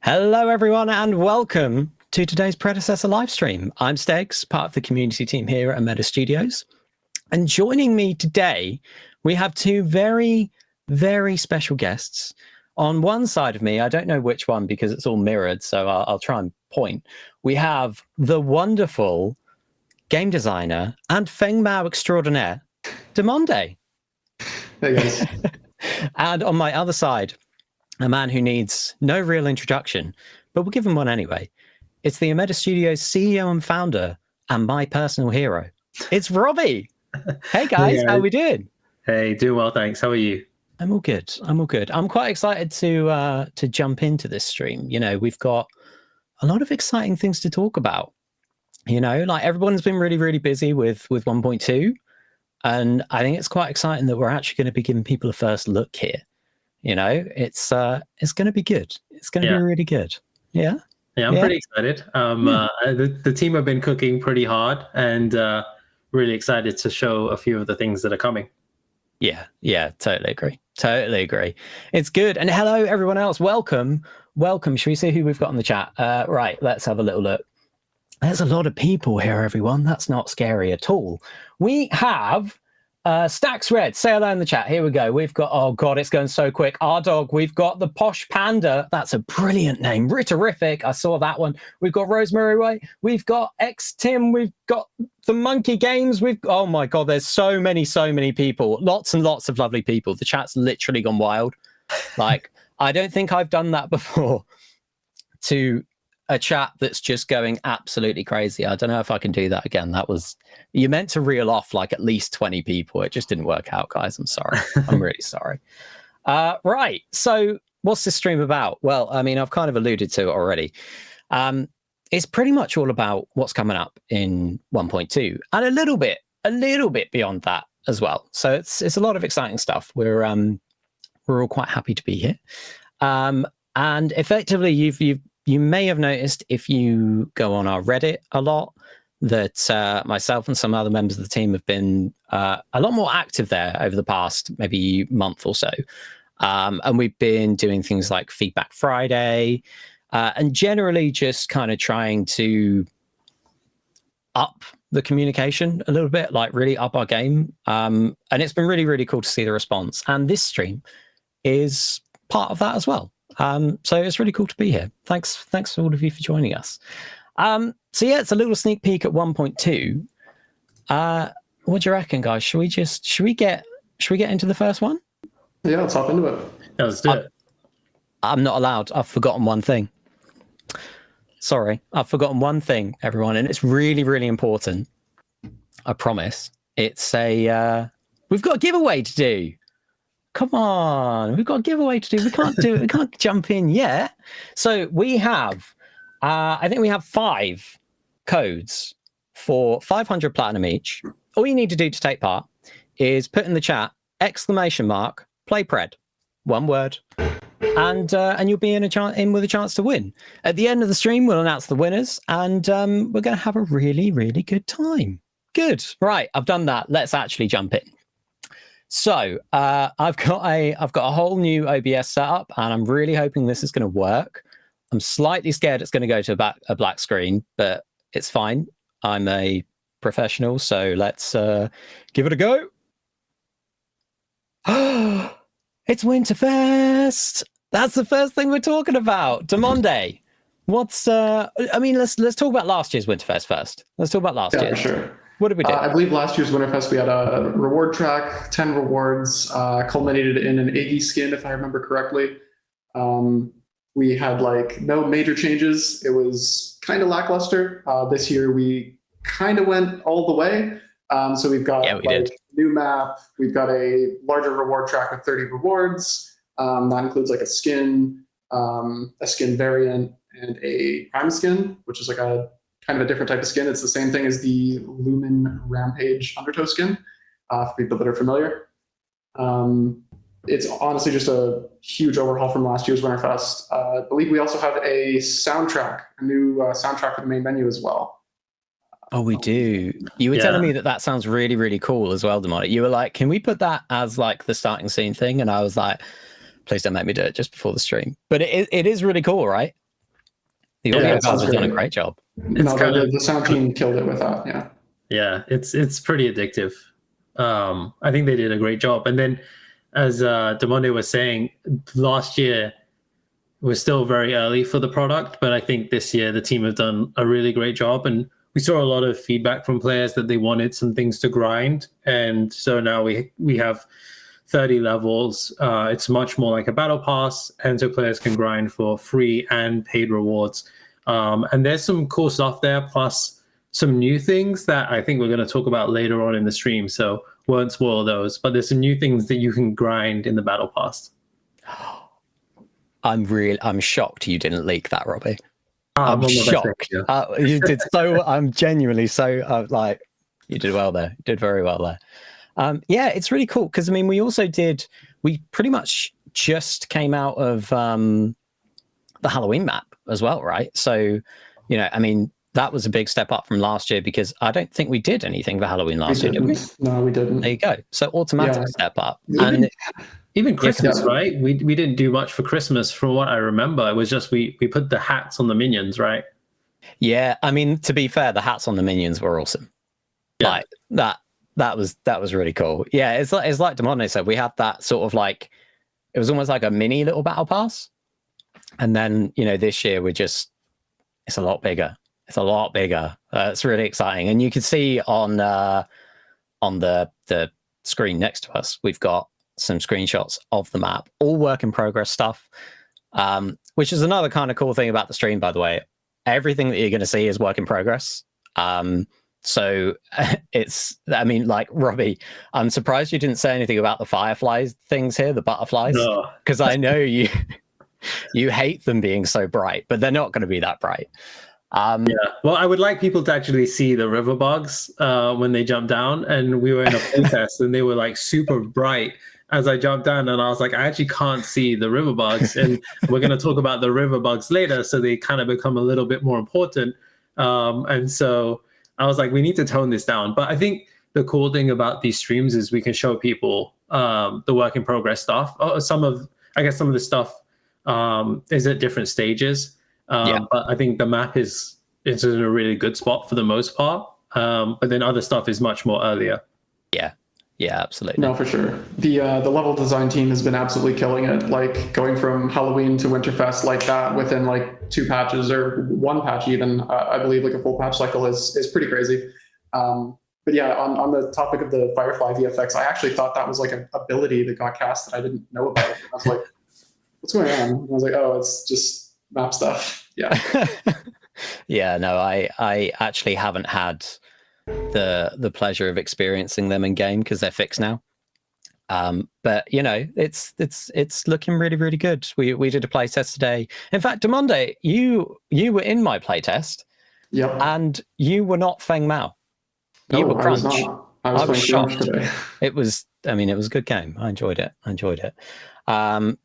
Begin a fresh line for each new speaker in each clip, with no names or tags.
Hello, everyone, and welcome to today's Predecessor livestream. I'm Stegs, part of the community team here at Omeda Studios. And joining me today, we have two very, very special guests. On one side of me, I don't know which one because it's all mirrored, so I'll try and point. We have the wonderful game designer and Feng Mao extraordinaire, Demonde.
Hey, guys.
And on my other side, a man who needs no real introduction, but we'll give him one anyway. It's the Omeda Studios CEO and founder and my personal hero. It's Robbie. Hey, guys. How are we doing?
Hey, doing well, thanks. How are you?
I'm all good. I'm quite excited to jump into this stream. You know, we've got a lot of exciting things to talk about. You know, like everyone's been really, really busy with 1.2. And I think it's quite exciting that we're actually going to be giving people a first look here. You know, it's going to be good. It's going to be really good. Yeah.
Yeah, I'm pretty excited. The team have been cooking pretty hard and really excited to show a few of the things that are coming.
Yeah, totally agree. It's good. And hello, everyone else. Welcome. Should we see who we've got in the chat? Right, let's have a little look. There's a lot of people here, everyone. That's not scary at all. We have Stacks Red, say hello in the chat. Here we go. We've got, oh God, it's going so quick. Our dog, we've got the Posh Panda. That's a brilliant name. Ritterific. I saw that one. We've got Rosemary White. We've got X Tim. We've got the Monkey Games. Oh my God, there's so many people. Lots and lots of lovely people. The chat's literally gone wild. Like, I don't think I've done that before to a chat that's just going absolutely crazy. I don't know if I can do that again. You meant to reel off like at least 20 people. It just didn't work out, guys. I'm sorry. I'm really sorry. Right. So what's this stream about? Well, I mean, I've kind of alluded to it already. It's pretty much all about what's coming up in 1.2 and a little bit beyond that as well. So it's a lot of exciting stuff. We're all quite happy to be here. And effectively you may have noticed if you go on our Reddit a lot that myself and some other members of the team have been a lot more active there over the past maybe month or so. And we've been doing things like Feedback Friday and generally just kind of trying to up the communication a little bit, like really up our game. And it's been really, really cool to see the response. And this stream is part of that as well. So it's really cool to be here. Thanks to all of you for joining us. So yeah, it's a little sneak peek at 1.2. What do you reckon, guys? Should we get into the first one?
Yeah, let's hop into it.
Yeah, let's do it.
I'm not allowed. I've forgotten one thing. Sorry, I've forgotten one thing, everyone, and it's really, really important. I promise. It's we've got a giveaway to do. Come on, we've got a giveaway to do. We can't jump in yet. So we have, I think we have 5 codes for 500 platinum each. All you need to do to take part is put in the chat, !playpred, one word, and you'll be in with a chance to win. At the end of the stream, we'll announce the winners, and we're going to have a really, really good time. Good. Right, I've done that. Let's actually jump in. So I've got a whole new OBS setup, and I'm really hoping this is going to work. I'm slightly scared it's going to go to a black screen, but it's fine. I'm a professional, so let's give it a go. It's Winterfest. That's the first thing we're talking about. Demonde, what's I mean, let's talk about last year's Winterfest first. Let's talk about last year.
Yeah, sure.
What did we do?
I believe last year's Winterfest, we had a reward track, 10 rewards, culminated in an Iggy skin, if I remember correctly. We had like no major changes. It was kind of lackluster. This year, we kind of went all the way. So we've got new map. We've got a larger reward track with 30 rewards. That includes like a skin variant, and a prime skin, which is like a kind of a different type of skin. It's the same thing as the Lumen Rampage Undertow skin, for people that are familiar. It's honestly just a huge overhaul from last year's Winterfest. I believe we also have a new soundtrack for the main menu as well.
Oh, we do. You were telling me that sounds really, really cool as well, Demonic. You were like, can we put that as like the starting scene thing? And I was like, please don't make me do it just before the stream. But it is really cool, right? The
Yeah,
audio
that
guys have
sounds
done a
great.
great job.
No,
kind of
the sound team killed it with that. Yeah.
Yeah, it's pretty addictive. I think they did a great job. And then, as Demonde was saying, last year was still very early for the product, but I think this year the team have done a really great job. And we saw a lot of feedback from players that they wanted some things to grind. And so now we have 30 levels. It's much more like a battle pass, and so players can grind for free and paid rewards. And there's some cool stuff there, plus some new things that I think we're going to talk about later on in the stream. So won't spoil those, but there's some new things that you can grind in the battle pass.
I'm shocked you didn't leak that, Robbie.
I'm
I'm
on my best
shocked.
behavior.
You did so. I'm genuinely so like you did well there. You did very well there. Yeah, it's really cool because I mean we pretty much just came out of the Halloween map as well, right? So I mean that was a big step up from last year because I don't think we did anything for Halloween last year, did we?
No, we didn't.
There you go. So automatic step up.
Even Christmas, right? We didn't do much for Christmas from what I remember. It was just we put the hats on the minions, right?
Yeah, I mean, to be fair, the hats on the minions were awesome.
Yeah.
Like that was really cool. Yeah, it's like Demonde said, we had that sort of like it was almost like a mini little battle pass. And then, this year it's a lot bigger. It's a lot bigger. It's really exciting. And you can see on the screen next to us, we've got some screenshots of the map, all work in progress stuff, which is another kind of cool thing about the stream, by the way. Everything that you're going to see is work in progress. So I mean, like Robbie, I'm surprised you didn't say anything about the fireflies things here, the butterflies, because I know you hate them being so bright, but they're not going to be that bright.
Yeah, well, I would like people to actually see the river bugs when they jump down, and we were in a playtest, and they were like super bright as I jumped down, and I was like, I actually can't see the river bugs, and we're going to talk about the river bugs later, so they kind of become a little bit more important, and so I was like, we need to tone this down. But I think the cool thing about these streams is we can show people the work in progress stuff. Some of the stuff is at different stages. But I think the map is in a really good spot for the most part. But then other stuff is much more earlier.
Yeah, absolutely.
No, for sure. The level design team has been absolutely killing it. Like going from Halloween to Winterfest like that within like 2 patches or 1 patch even. I believe like a full patch cycle is pretty crazy. But yeah, on the topic of the Firefly VFX, I actually thought that was like an ability that got cast that I didn't know about. I was like, what's going on? And I was like, oh, it's just map stuff. Yeah.
Yeah, no, I actually haven't had the pleasure of experiencing them in game because they're fixed now. But it's looking really, really good. We did a playtest today. In fact, Demonde, you were in my playtest.
Yep.
And you were not Feng Mao. You were Crunch.
I was
shocked.
Today.
It was a good game. I enjoyed it.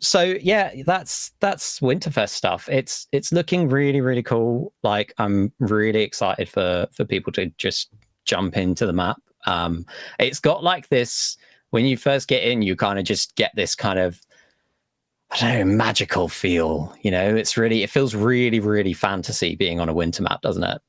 So yeah, that's Winterfest stuff. It's looking really, really cool. Like I'm really excited for people to just jump into the map. It's got like this, when you first get in, you kind of just get this kind of, I don't know, magical feel. It feels really, really fantasy being on a winter map, doesn't it?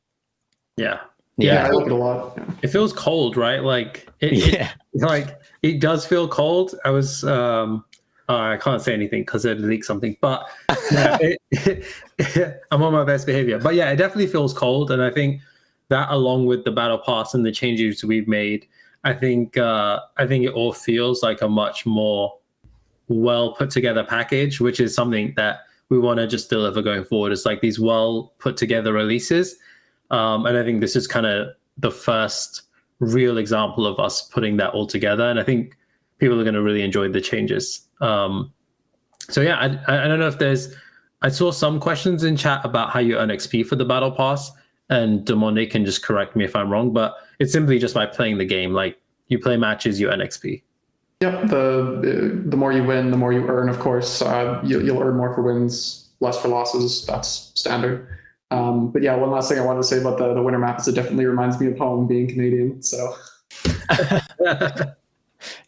Yeah.
Yeah, I like it a lot. Yeah.
It feels cold, right? Like it does feel cold. I was I can't say anything because it leaked something, but yeah, I'm on my best behavior. But yeah, it definitely feels cold, and I think that along with the battle pass and the changes we've made, I think it all feels like a much more well put together package, which is something that we want to just deliver going forward. It's like these well put together releases. And I think this is kind of the first real example of us putting that all together. And I think people are going to really enjoy the changes. So yeah, I don't know if I saw some questions in chat about how you earn XP for the battle pass, and Demonde can just correct me if I'm wrong, but it's simply just by playing the game. Like you play matches, you earn XP.
Yep. The more you win, the more you earn, of course. You'll earn more for wins, less for losses. That's standard. But yeah, one last thing I wanted to say about the winter map is it definitely reminds me of home, being Canadian. So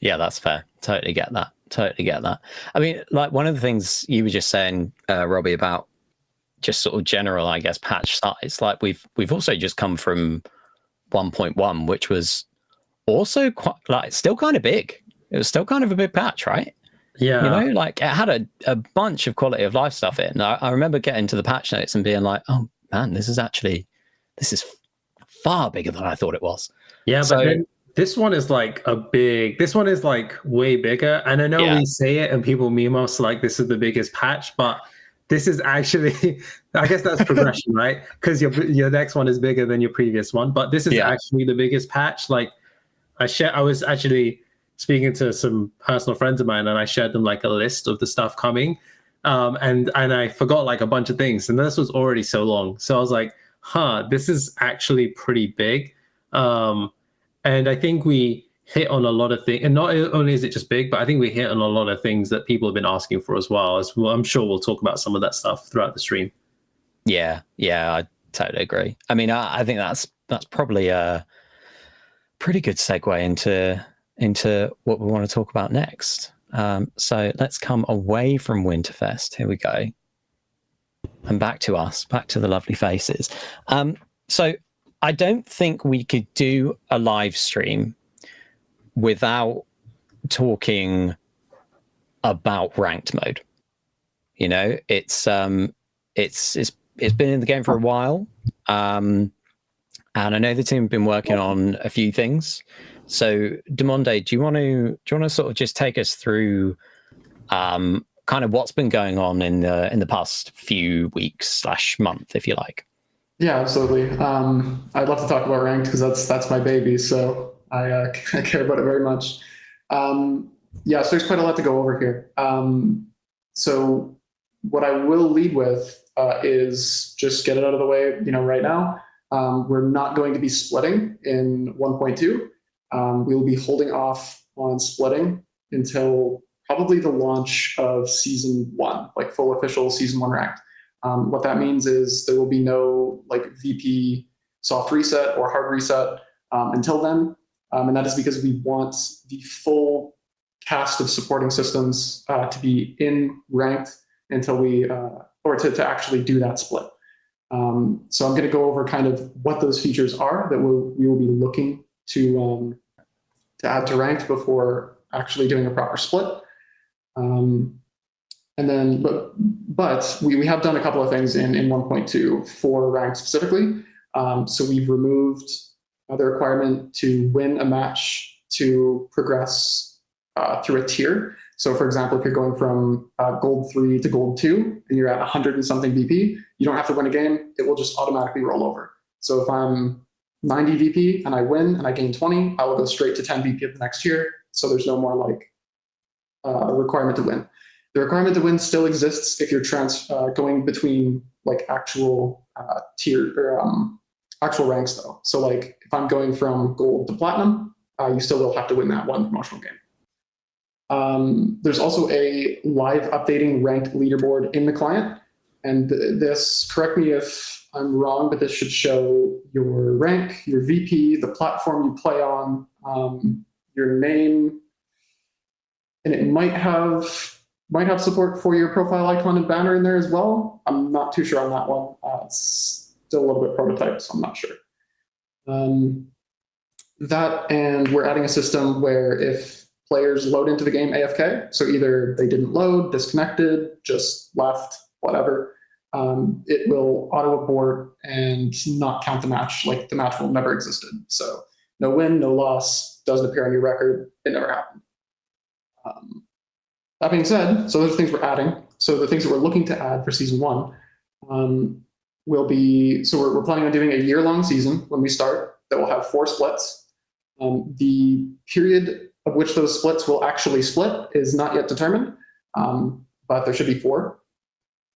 yeah, that's fair. Totally get that. I mean, like one of the things you were just saying, Robbie, about just sort of general, I guess, patch size. Like we've also just come from 1.1, which was also quite like still kind of big. It was still kind of a big patch, right?
Yeah.
You know, like it had a bunch of quality of life stuff in. I remember getting to the patch notes and being like, oh man, this is far bigger than I thought it was.
Yeah,
So,
but then this one is like this one is like way bigger. And I know we say it and people meme us like this is the biggest patch, but this is actually, I guess that's progression, right? Because your next one is bigger than your previous one, but this is actually the biggest patch. Like I was actually speaking to some personal friends of mine and I shared them like a list of the stuff coming. And I forgot like a bunch of things, and this was already so long. So I was like, this is actually pretty big. And I think we hit on a lot of things, and not only is it just big, but I think we hit on a lot of things that people have been asking for as well. I'm sure we'll talk about some of that stuff throughout the stream.
Yeah, I totally agree. I mean, I think that's probably a pretty good segue into what we want to talk about next. So let's come away from Winterfest. Here we go. And back to us, back to the lovely faces. So I don't think we could do a live stream without talking about ranked mode. You know, it's been in the game for a while. And I know the team have been working on a few things. So Demonde, do you want to sort of just take us through kind of what's been going on in the past few weeks / month, if you like?
Yeah, absolutely. I'd love to talk about ranked because that's my baby. So I care about it very much. So there's quite a lot to go over here. So what I will lead with is just get it out of the way, right now. We're not going to be splitting in 1.2. We will be holding off on splitting until probably the launch of season 1, like full official season 1 ranked. What that means is there will be no like VP soft reset or hard reset until then. And that is because we want the full cast of supporting systems to be in ranked until we, or to actually do that split. So I'm going to go over kind of what those features are that we will be looking to add to ranked before actually doing a proper split. And then, but we have done a couple of things in 1.2 for ranked specifically. So we've removed the requirement to win a match to progress through a tier. So for example, if you're going from gold 3 to gold 2 and you're at 100 and something VP, you don't have to win a game. It will just automatically roll over. So if I'm 90 VP and I win and I gain 20, I will go straight to 10 VP at the next tier. So there's no more like requirement to win. The requirement to win still exists if you're going between like actual tier or actual ranks though. So like if I'm going from gold to platinum, you still will have to win that one promotional game. There's also a live updating ranked leaderboard in the client. And this, correct me if I'm wrong, but this should show your rank, your VP, the platform you play on, your name, and it might have support for your profile icon and banner in there as well. I'm not too sure on that one. It's still a little bit prototype, so I'm not sure. That, and we're adding a system where if players load into the game AFK, so either they didn't load, disconnected, just left, whatever, it will auto abort and not count the match, like the match will have never existed. So no win, no loss, doesn't appear on your record, it never happened. That being said, so those are things we're adding. So the things that we're looking to add for season 1 will be, so we're planning on doing a year-long season when we start that will have 4 splits. The period of which those splits will actually split is not yet determined, but there should be 4.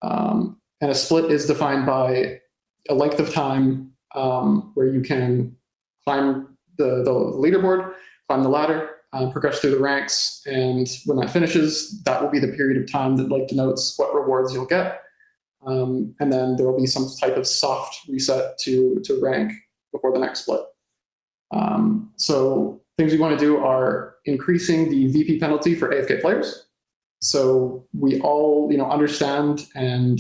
And a split is defined by a length of time where you can climb the leaderboard, climb the ladder, progress through the ranks, and when that finishes, that will be the period of time that like denotes what rewards you'll get. And then there will be some type of soft reset to rank before the next split. So things we want to do are increasing the VP penalty for AFK players. So we all, understand and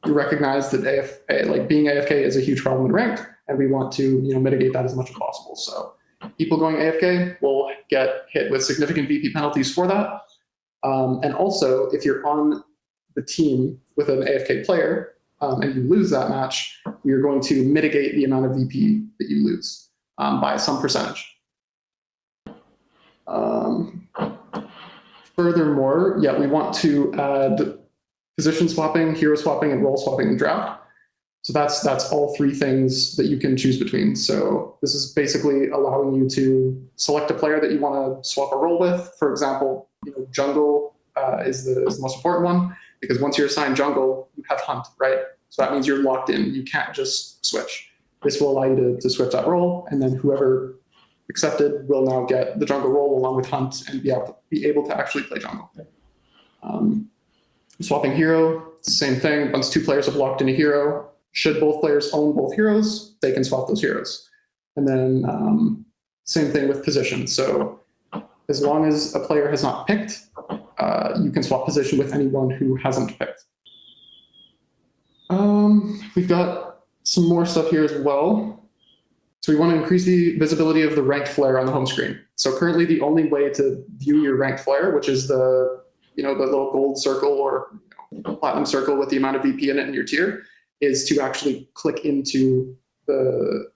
we recognize that AFK, like being AFK, is a huge problem in ranked, and we want to mitigate that as much as possible. So people going AFK will get hit with significant VP penalties for that. And also, if you're on the team with an AFK player and you lose that match, you're going to mitigate the amount of VP that you lose by some percentage. Furthermore, we want to add position swapping, hero swapping, and role swapping in draft. So that's all three things that you can choose between. So this is basically allowing you to select a player that you want to swap a role with. For example, jungle is the most important one, because once you're assigned jungle, you have hunt, right? So that means you're locked in. You can't just switch. This will allow you to switch that role, and then whoever accepted will now get the jungle role along with hunt and be able to actually play jungle. Swapping hero, same thing. Once two players have locked in a hero, should both players own both heroes, they can swap those heroes. And then same thing with position. So as long as a player has not picked, you can swap position with anyone who hasn't picked. We've got some more stuff here as well. So we want to increase the visibility of the ranked flare on the home screen. So currently the only way to view your ranked flare, which is the little gold circle or platinum circle with the amount of VP in it in your tier, is to actually click into the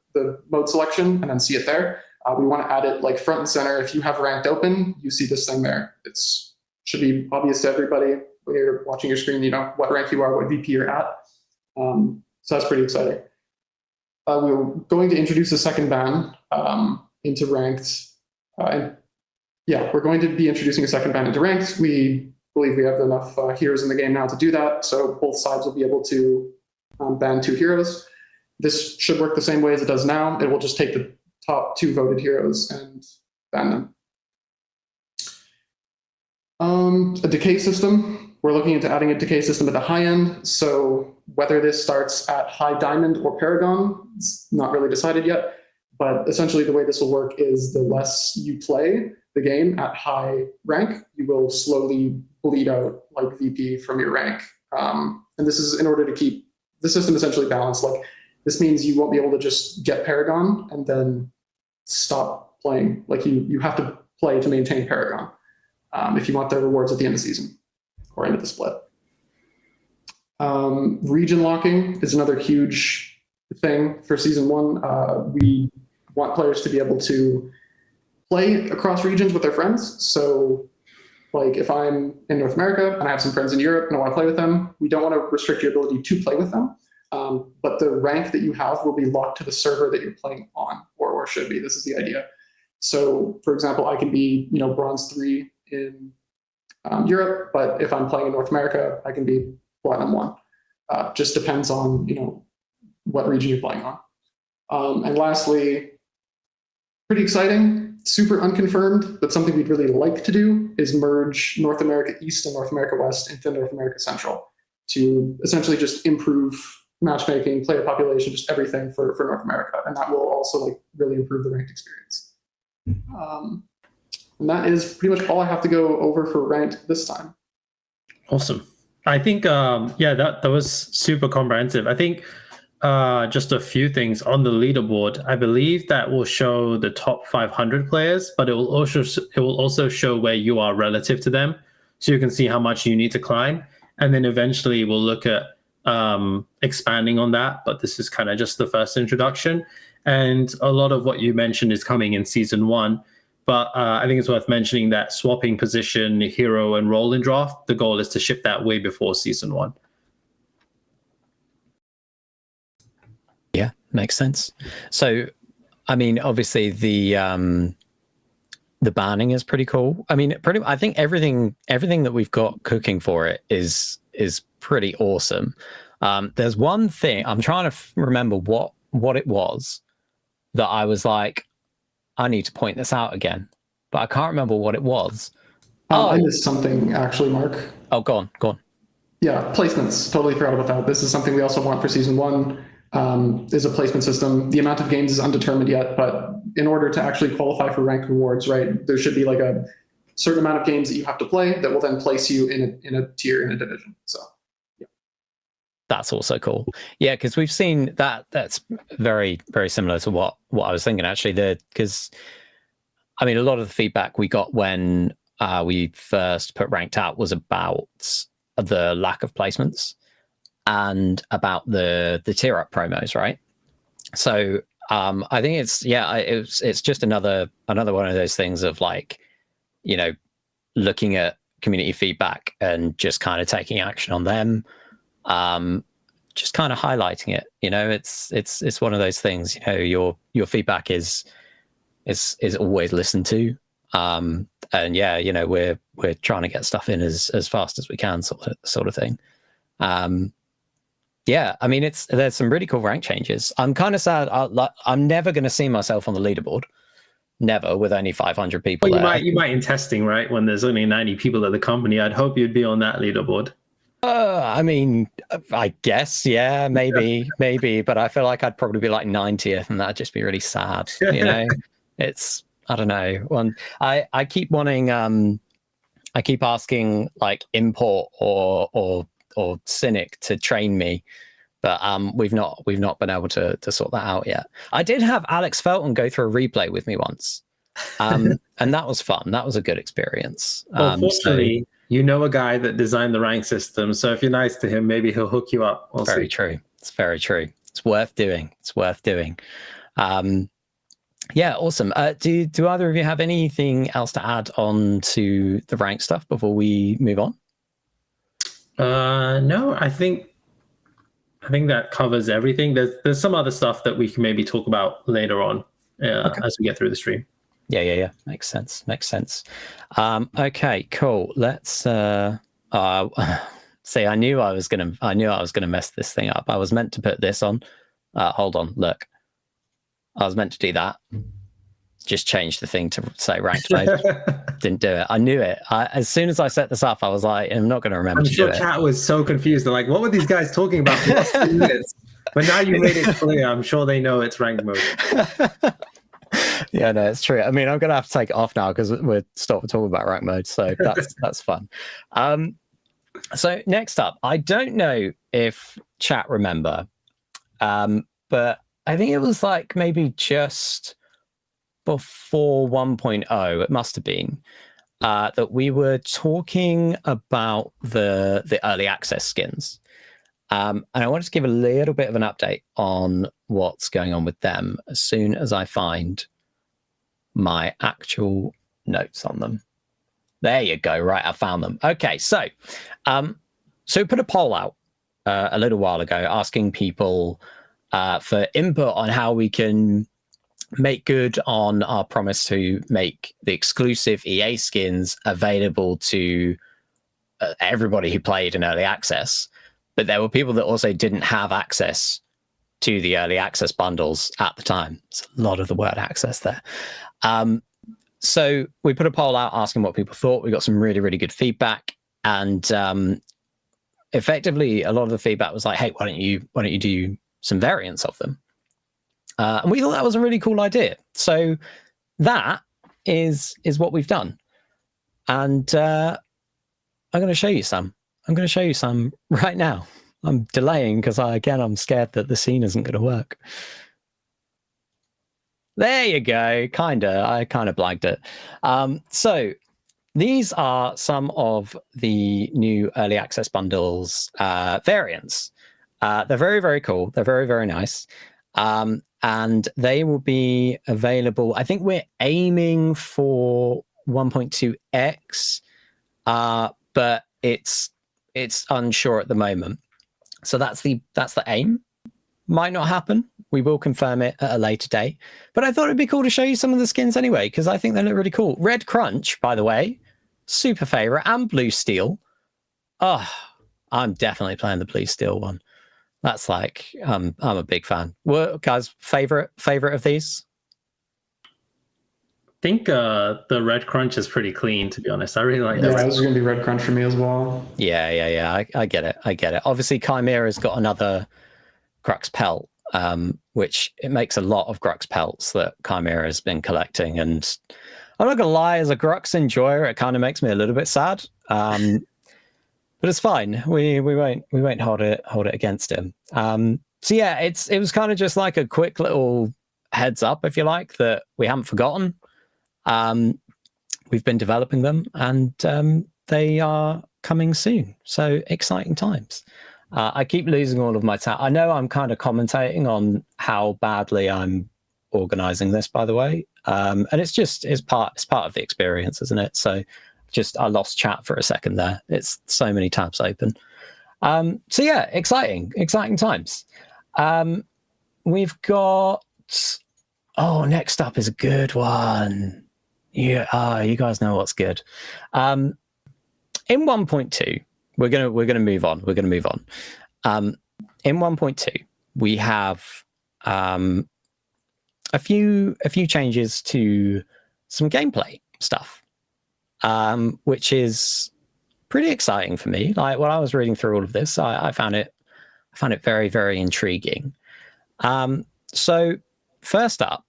mode selection and then see it there. We want to add it like front and center. If you have ranked open, you see this thing there. It should be obvious to everybody when you're watching your screen, what rank you are, what VP you're at. So that's pretty exciting. We're going to introduce a second ban into ranked. We're going to be introducing a second ban into ranked. We believe we have enough heroes in the game now to do that. So both sides will be able to ban 2 heroes. This should work the same way as it does now. It will just take the top 2 voted heroes and ban them. A decay system. We're looking into adding a decay system at the high end. So whether this starts at high diamond or Paragon, it's not really decided yet. But essentially the way this will work is the less you play the game at high rank, you will slowly bleed out like VP from your rank. And this is in order to keep the system essentially balanced. Like this means you won't be able to just get Paragon and then stop playing. Like you have to play to maintain Paragon if you want the rewards at the end of the season or end of the split. Region locking is another huge thing for season 1. We want players to be able to play across regions with their friends. So like if I'm in North America and I have some friends in Europe and I want to play with them, we don't want to restrict your ability to play with them. But the rank that you have will be locked to the server that you're playing on, or should be. This is the idea. So for example, I can be bronze 3 in Europe, but if I'm playing in North America, I can be platinum 1. Just depends on what region you're playing on. And lastly, pretty exciting, super unconfirmed, but something we'd really like to do is merge North America East and North America West into North America Central to essentially just improve matchmaking, player population, just everything for North America. And that will also really improve the ranked experience. And that is pretty much all I have to go over for ranked this time.
Awesome. I think, that was super comprehensive. I think just a few things on the leaderboard. I believe that will show the top 500 players, but it will also show where you are relative to them. So you can see how much you need to climb. And then eventually we'll look at expanding on that. But this is kind of just the first introduction. And a lot of what you mentioned is coming in season 1. But I think it's worth mentioning that swapping position, hero, and role in draft, the goal is to ship that way before season 1.
Yeah, makes sense. So, I mean, obviously the banning is pretty cool. I mean, I think everything that we've got cooking for it is pretty awesome. There's one thing I'm trying to remember what it was that I was like, I need to point this out again, but I can't remember what it was.
I missed something actually, Mark.
Oh, go on.
Yeah, placements. Totally forgot about that. This is something we also want for season 1. Is a placement system. The amount of games is undetermined yet, but in order to actually qualify for ranked rewards, right, there should be a certain amount of games that you have to play that will then place you in a tier in a division. So, yeah.
That's also cool. Yeah, because we've seen that. That's very, very similar to what I was thinking, actually. Because, I mean, a lot of the feedback we got when we first put ranked out was about the lack of placements and about the tier up promos, right? So I think it's just another one of those things of like, you know, looking at community feedback and just kind of taking action on them. Just kind of highlighting it, you know, it's one of those things, you know, your feedback is always listened to. And yeah, you know, we're trying to get stuff in as fast as we can, sort of thing. Yeah, I mean, there's some really cool rank changes. I'm kind of sad. I'm never going to see myself on the leaderboard. Never, with only 500 people.
Well, you might in testing, right? When there's only 90 people at the company, I'd hope you'd be on that leaderboard.
I mean, I guess, yeah, maybe, but I feel like I'd probably be like 90th, and that'd just be really sad. You know, I don't know. I keep wanting, I keep asking like Import or Cynic to train me, but we've not been able to sort that out yet. I did have Alex Felton go through a replay with me once, and that was fun. That was a good experience.
Well, fortunately, you know a guy that designed the rank system, so if you're nice to him, maybe he'll hook you up. We'll see.
True. It's very true. It's worth doing. Yeah, awesome. Do either of you have anything else to add on to the rank stuff before we move on?
No, I think that covers everything. There's some other stuff that we can maybe talk about later on as we get through the stream.
Yeah. Makes sense. Okay, cool. Let's see. I knew I was gonna mess this thing up. I was meant to put this on. Hold on, look. I was meant to do that. Just change the thing to say ranked mode. Didn't do it. I knew it. As soon as I set this up, I was like, I'm not going to remember.
I'm sure chat was so confused. They're like, what were these guys talking about for 2 minutes? But now you made it clear. I'm sure they know it's ranked mode.
Yeah, no, it's true. I mean, I'm going to have to take it off now because we're stopping talking about ranked mode. So that's fun. So next up, I don't know if chat remember, but I think it was like maybe just before 1.0, it must have been, that we were talking about the early access skins. And I wanted to give a little bit of an update on what's going on with them as soon as I find my actual notes on them. There you go. Right, I found them. Okay, so we put a poll out a little while ago asking people for input on how we can make good on our promise to make the exclusive EA skins available to everybody who played in early access. But there were people that also didn't have access to the early access bundles at the time. It's a lot of the word access there. So we put a poll out asking what people thought. We got some really, really good feedback. And effectively, a lot of the feedback was like, hey, why don't you do some variants of them? And we thought that was a really cool idea. So that is what we've done. And I'm going to show you some. I'm going to show you some right now. I'm delaying because I'm scared that the scene isn't going to work. There you go. I kind of blagged it. So these are some of the new early access bundles variants. They're very, very cool. They're very, very nice. And they will be available. I think we're aiming for 1.2x, but it's unsure at the moment. So that's the aim. Might not happen. We will confirm it at a later date. But I thought it'd be cool to show you some of the skins anyway, because I think they look really cool. Red Crunch, by the way, super favorite, and Blue Steel. Oh, I'm definitely playing the Blue Steel one. That's like, I'm a big fan. What guys' favorite of these?
I think the Red Crunch is pretty clean, to be honest. I really like that.
Yeah, this is going to be Red Crunch for me as well.
Yeah. I get it. Obviously, Chimera's got another Grux pelt, which it makes a lot of Grux pelts that Chimera has been collecting. And I'm not going to lie, as a Grux enjoyer, it kind of makes me a little bit sad. but it's fine. We won't hold it against him. So yeah, it was kind of just like a quick little heads up, if you like, that we haven't forgotten. We've been developing them, and they are coming soon. So exciting times. I keep losing all of my time. I know I'm kind of commentating on how badly I'm organizing this, by the way, and it's part of the experience, isn't it? So I lost chat for a second there. It's so many tabs open. So yeah, exciting times. We've got next up is a good one. Yeah, you guys know what's good. In 1.2, we're gonna move on. In 1.2, we have a few changes to some gameplay stuff, which is pretty exciting for me. Like when I was reading through all of this, I found it very, very intriguing. So first up,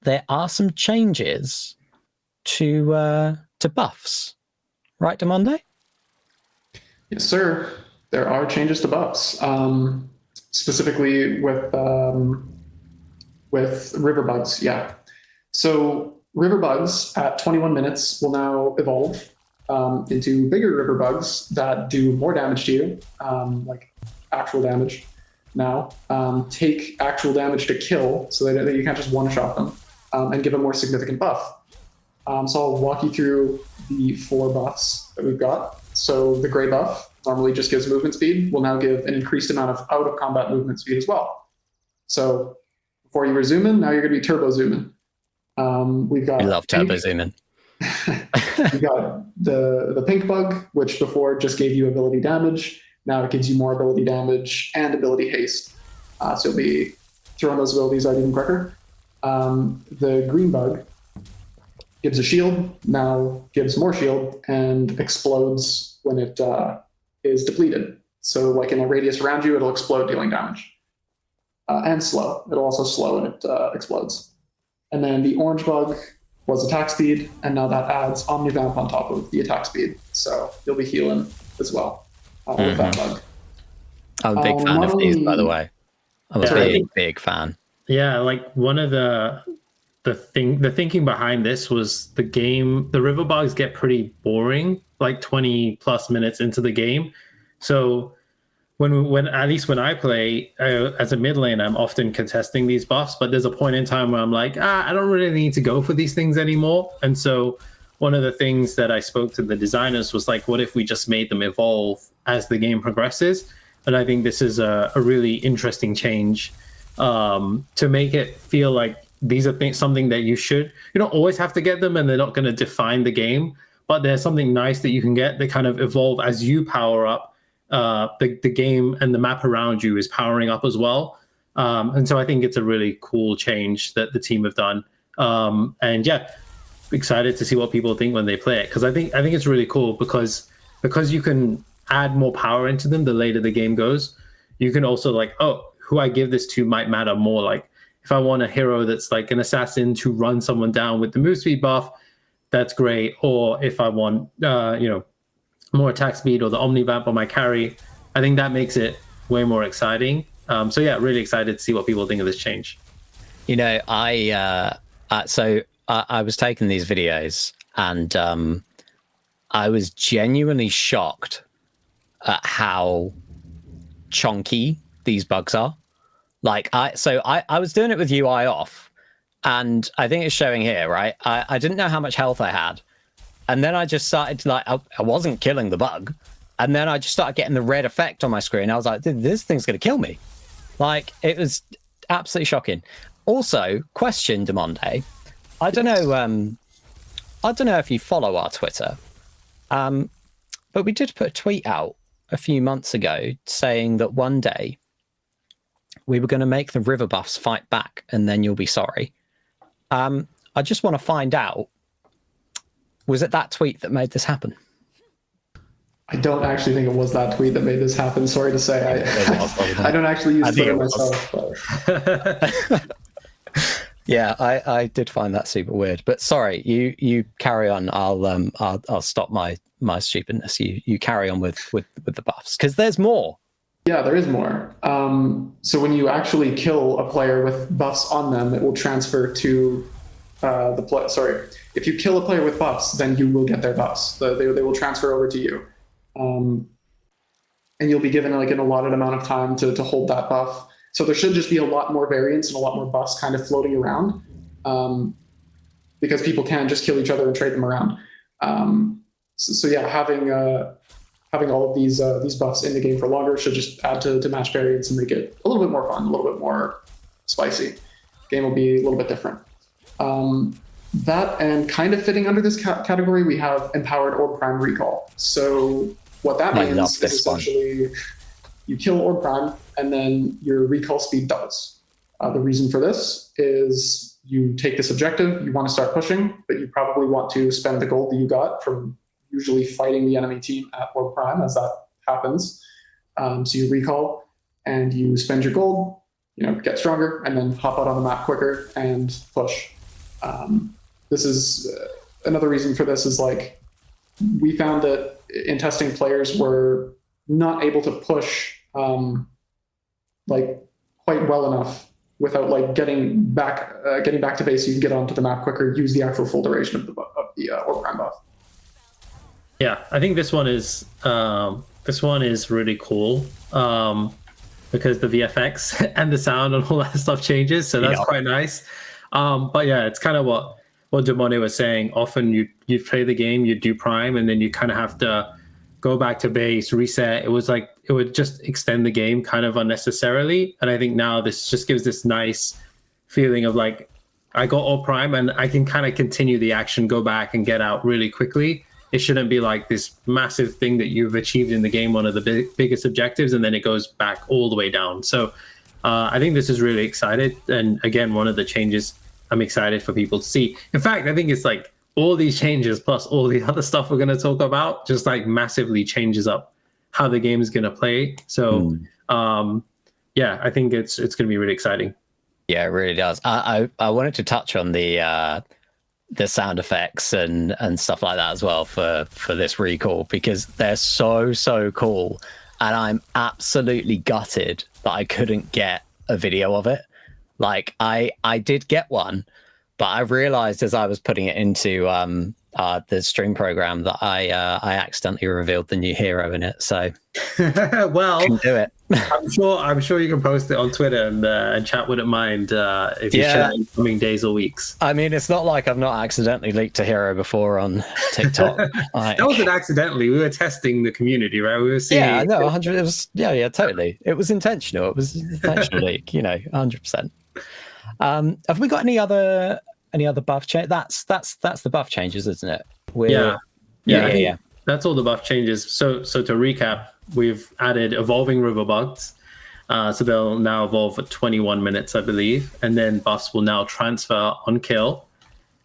there are some changes to buffs, right, Demonde?
Yes, sir. There are changes to buffs, specifically with river bugs. Yeah. So river bugs at 21 minutes will now evolve into bigger river bugs that do more damage to you, like actual damage. Now take actual damage to kill, so that you can't just one-shot them, and give a more significant buff. So I'll walk you through the 4 buffs that we've got. So the gray buff normally just gives movement speed, will now give an increased amount of out-of-combat movement speed as well. So before you were zooming, now you're going to be turbo zooming. We
love turbo zooming.
We got the pink bug, which before just gave you ability damage. Now it gives you more ability damage and ability haste. So you'll be throwing those abilities out even quicker. The green bug gives a shield, now gives more shield, and explodes when it is depleted. So like in a radius around you, it'll explode, dealing damage. And slow. It'll also slow when it explodes. And then the orange bug was attack speed, and now that adds Omnivamp on top of the attack speed. So you'll be healing as well with that bug.
I'm a big fan of these, by the way. I'm a big fan.
Yeah, like one of the thinking behind this was the river bugs get pretty boring, like 20 plus minutes into the game. So when at least when I play as a mid lane, I'm often contesting these buffs, but there's a point in time where I'm like, I don't really need to go for these things anymore. And so one of the things that I spoke to the designers was like, what if we just made them evolve as the game progresses? And I think this is a really interesting change to make it feel like these are something that you don't always have to get them, and they're not going to define the game, but there's something nice that you can get. They kind of evolve as you power up. The game and the map around you is powering up as well. And so I think it's a really cool change that the team have done. And yeah, excited to see what people think when they play it. Because I think it's really cool because you can add more power into them the later the game goes. You can also like, who I give this to might matter more. Like if I want a hero that's like an assassin to run someone down with the move speed buff, that's great. Or if I want, more attack speed or the Omnivamp on my carry, I think that makes it way more exciting. So yeah, really excited to see what people think of this change.
I was taking these videos, and I was genuinely shocked at how chunky these bugs are. Like I was doing it with UI off, and I think it's showing here, right? I didn't know how much health I had. And then I just started to I wasn't killing the bug. And then I just started getting the red effect on my screen. I was like, this thing's going to kill me. Like, it was absolutely shocking. Also, question, Demonde. I don't know if you follow our Twitter, but we did put a tweet out a few months ago saying that one day we were going to make the river buffs fight back, and then you'll be sorry. I just want to find out, was it that tweet that made this happen?
I don't actually think it was that tweet that made this happen. Sorry to say. I don't actually use Twitter myself. But...
Yeah, I did find that super weird. But sorry, you carry on. I'll stop my my stupidness. You carry on with the buffs, because there's more.
Yeah, there is more. So when you actually kill a player with buffs on them, it will transfer to the player. Sorry, if you kill a player with buffs, then you will get their buffs. They will transfer over to you, and you'll be given like an allotted amount of time to hold that buff. So there should just be a lot more variance and a lot more buffs kind of floating around, because people can just kill each other and trade them around. So yeah, having all of these buffs in the game for longer should just add to match variance and make it a little bit more fun, a little bit more spicy. Game will be a little bit different. That, and kind of fitting under this category, we have empowered Orb Prime recall. So what that means is essentially you kill Orb Prime and then your recall speed doubles. The reason for this is you take this objective, you want to start pushing, but you probably want to spend the gold that you got from usually fighting the enemy team at Orb Prime, as that happens. So you recall and you spend your gold, get stronger, and then hop out on the map quicker and push. This is another reason for this is like, we found that in testing, players were not able to push like quite well enough without like getting back to base. You can get onto the map quicker, use the actual full duration of the Orb Prime buff.
Yeah, I think this one is really cool, because the VFX and the sound and all that stuff changes, so that's quite nice. But yeah, it's kind of what Demonte was saying. Often you play the game, you do Prime, and then you kind of have to go back to base, reset. It would just extend the game kind of unnecessarily. And I think now this just gives this nice feeling of like, I got all Prime and I can kind of continue the action, go back and get out really quickly. It shouldn't be like this massive thing that you've achieved in the game, one of the biggest objectives, and then it goes back all the way down. So I think this is really excited. And again, one of the changes I'm excited for people to see. In fact, I think it's like all these changes plus all the other stuff we're going to talk about just like massively changes up how the game is going to play. So yeah, I think it's going to be really exciting.
Yeah, it really does. I wanted to touch on the sound effects and stuff like that as well for this recall, because they're so cool, and I'm absolutely gutted that I couldn't get a video of it. Like I did get one, but I realized as I was putting it into the stream program that I accidentally revealed the new hero in it. So
well,
couldn't do it.
I'm sure you can post it on Twitter, and chat wouldn't mind if you share it in coming days or weeks.
I mean, it's not like I've not accidentally leaked a hero before on TikTok.
That wasn't accidentally. We were testing the community, right? We were seeing.
Yeah, no, 100. It was totally. It was intentional. It was an intentional leak. 100%. Have we got any other buff change? That's the buff changes, isn't it? Yeah.
That's all the buff changes. So to recap, we've added evolving river bugs. So they'll now evolve for 21 minutes, I believe. And then buffs will now transfer on kill.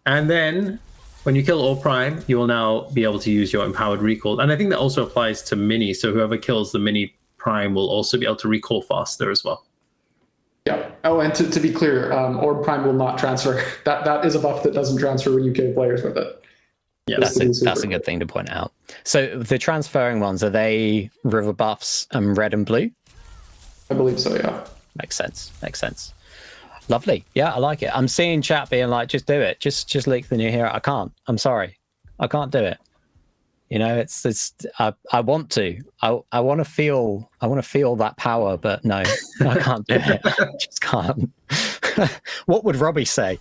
And then when you kill all Prime, you will now be able to use your empowered recall. And I think that also applies to mini. So whoever kills the mini Prime will also be able to recall faster as well.
Yeah. Oh, and to be clear, Orb Prime will not transfer. That is a buff that doesn't transfer when you kill players with it.
Yeah, that's a good thing to point out. So the transferring ones, are they river buffs and red and blue?
I believe so, yeah.
Makes sense. Lovely. Yeah, I like it. I'm seeing chat being like, just do it. Just leak the new hero. I can't. I'm sorry. I can't do it. It's I want to. I want to feel that power, but no, I can't do it. I just can't. What would Robbie say?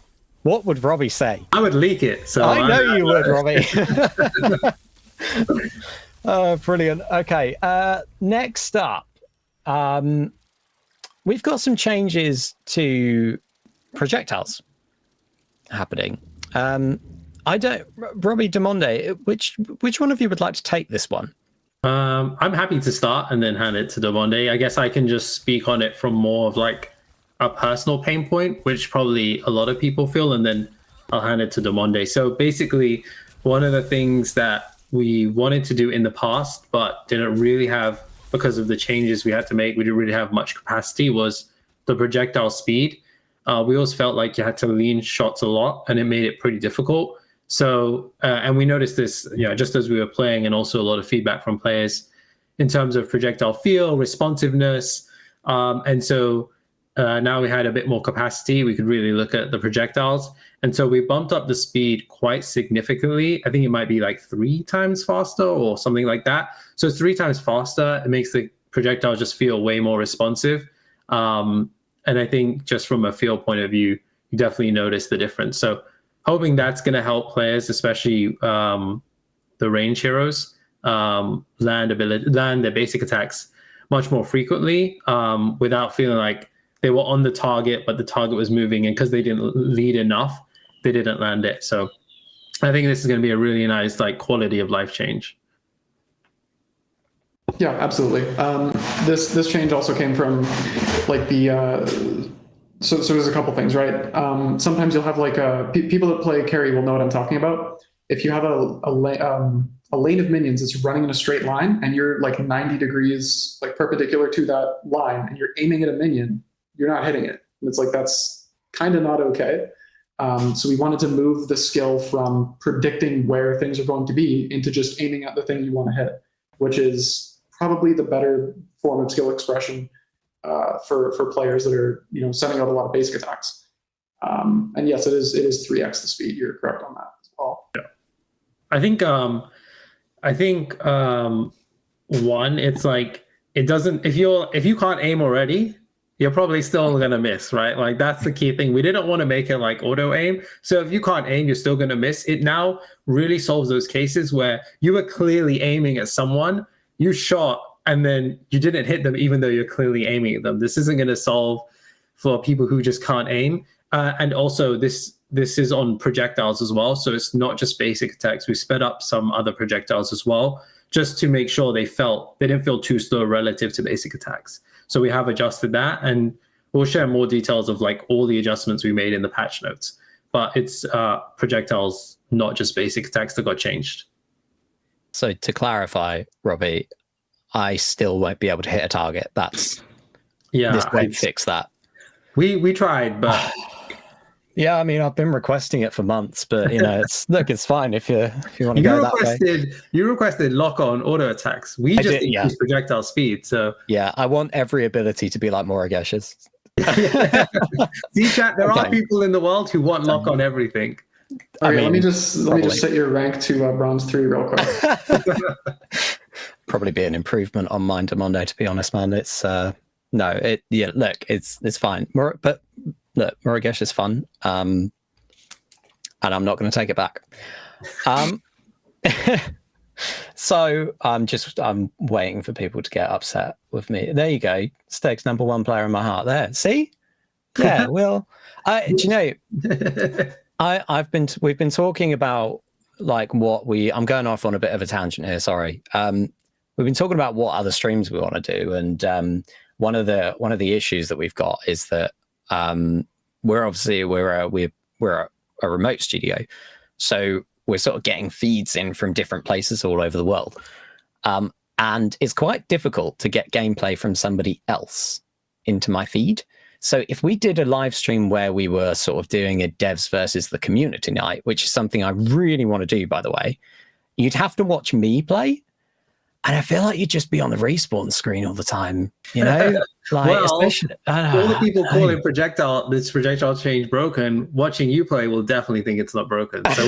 I would leak it. So
I
know you would, Robbie. Brilliant. Okay. Next up, we've got some changes to projectiles happening. Robbie Demonte, which one of you would like to take this one?
I'm happy to start and then hand it to Demonte. I guess I can just speak on it from more of like a personal pain point, which probably a lot of people feel, and then I'll hand it to Demonte. So basically, one of the things that we wanted to do in the past, but didn't really have, because of the changes we had to make, we didn't really have much capacity, was the projectile speed. We always felt like you had to lean shots a lot, and it made it pretty difficult. So, and we noticed this, just as we were playing, and also a lot of feedback from players in terms of projectile feel, responsiveness. And so now we had a bit more capacity. We could really look at the projectiles. And so we bumped up the speed quite significantly. I think it might be like 3 times faster or something like that. So it's 3 times faster. It makes the projectile just feel way more responsive. And I think just from a feel point of view, you definitely notice the difference. So hoping that's going to help players, especially the range heroes, land their basic attacks much more frequently without feeling like they were on the target, but the target was moving, and because they didn't lead enough, they didn't land it. So I think this is going to be a really nice quality of life change.
Yeah, absolutely. This change also came from so there's a couple things, right? Sometimes you'll have people that play carry will know what I'm talking about. If you have a lane of minions that's running in a straight line, and you're 90 degrees perpendicular to that line, and you're aiming at a minion, you're not hitting it. And it's that's kind of not okay. So we wanted to move the skill from predicting where things are going to be into just aiming at the thing you want to hit, which is probably the better form of skill expression for players that are sending out a lot of basic attacks. And yes, it is 3x the speed. You're correct on that as well.
Yeah, I think one, it's it doesn't, if you can't aim already, you're probably still gonna miss, right? That's the key thing. We didn't want to make it auto aim. So if you can't aim, you're still gonna miss. It now really solves those cases where you were clearly aiming at someone, you shot, and then you didn't hit them even though you're clearly aiming at them. This isn't gonna solve for people who just can't aim. And also this is on projectiles as well. So it's not just basic attacks. We sped up some other projectiles as well, just to make sure they didn't feel too slow relative to basic attacks. So we have adjusted that, and we'll share more details of all the adjustments we made in the patch notes. But it's projectiles, not just basic attacks, that got changed.
So to clarify, Robbie, I still won't be able to hit a target. This won't fix that.
We tried, but
yeah, I mean, I've been requesting it for months, but it's fine if you want to go that way.
You requested lock-on auto attacks. We just increased projectile speed. So
yeah, I want every ability to be like Moragesh's.
See, chat, there are people in the world who want lock-on everything.
Let me just set your rank to bronze 3 real quick.
Probably be an improvement on mine to Monday, to be honest, man. It's it's fine. But look, Muragesh is fun, and I'm not going to take it back. So I'm waiting for people to get upset with me. There you go, Steg's #1 player in my heart. There, see? Yeah, well, do you know? We've been talking about I'm going off on a bit of a tangent here. Sorry. We've been talking about what other streams we want to do, and one of the issues that we've got is that we're a remote studio, so we're sort of getting feeds in from different places all over the world, and it's quite difficult to get gameplay from somebody else into my feed. So if we did a live stream where we were sort of doing a devs versus the community night, which is something I really want to do, by the way, you'd have to watch me play. And I feel like you'd just be on the respawn screen all the time, especially
all the people calling this projectile change broken, watching you play will definitely think it's not broken. So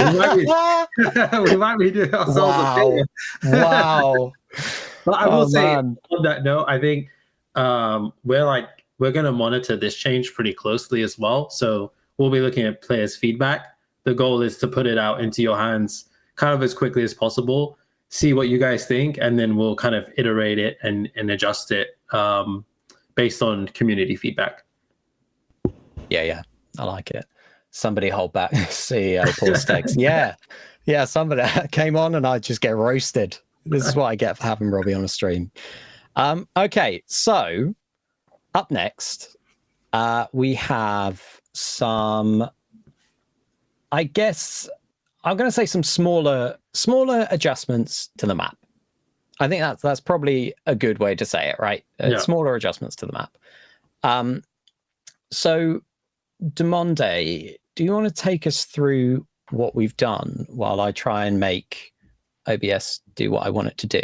we might be doing ourselves a favor.
Wow.
But I will say, on that note, I think we're going to monitor this change pretty closely as well. So we'll be looking at players' feedback. The goal is to put it out into your hands kind of as quickly as possible, see what you guys think, and then we'll kind of iterate it and adjust it based on community feedback.
Yeah, I like it. Somebody hold back CEO Paul Steggs. Yeah, somebody came on and I just get roasted. This is what I get for having Robbie on a stream. Okay, so up next, we have some, I guess, I'm going to say some smaller adjustments to the map. I think that's probably a good way to say it, right? Smaller adjustments to the map. So, Demonde, do you want to take us through what we've done while I try and make OBS do what I want it to do.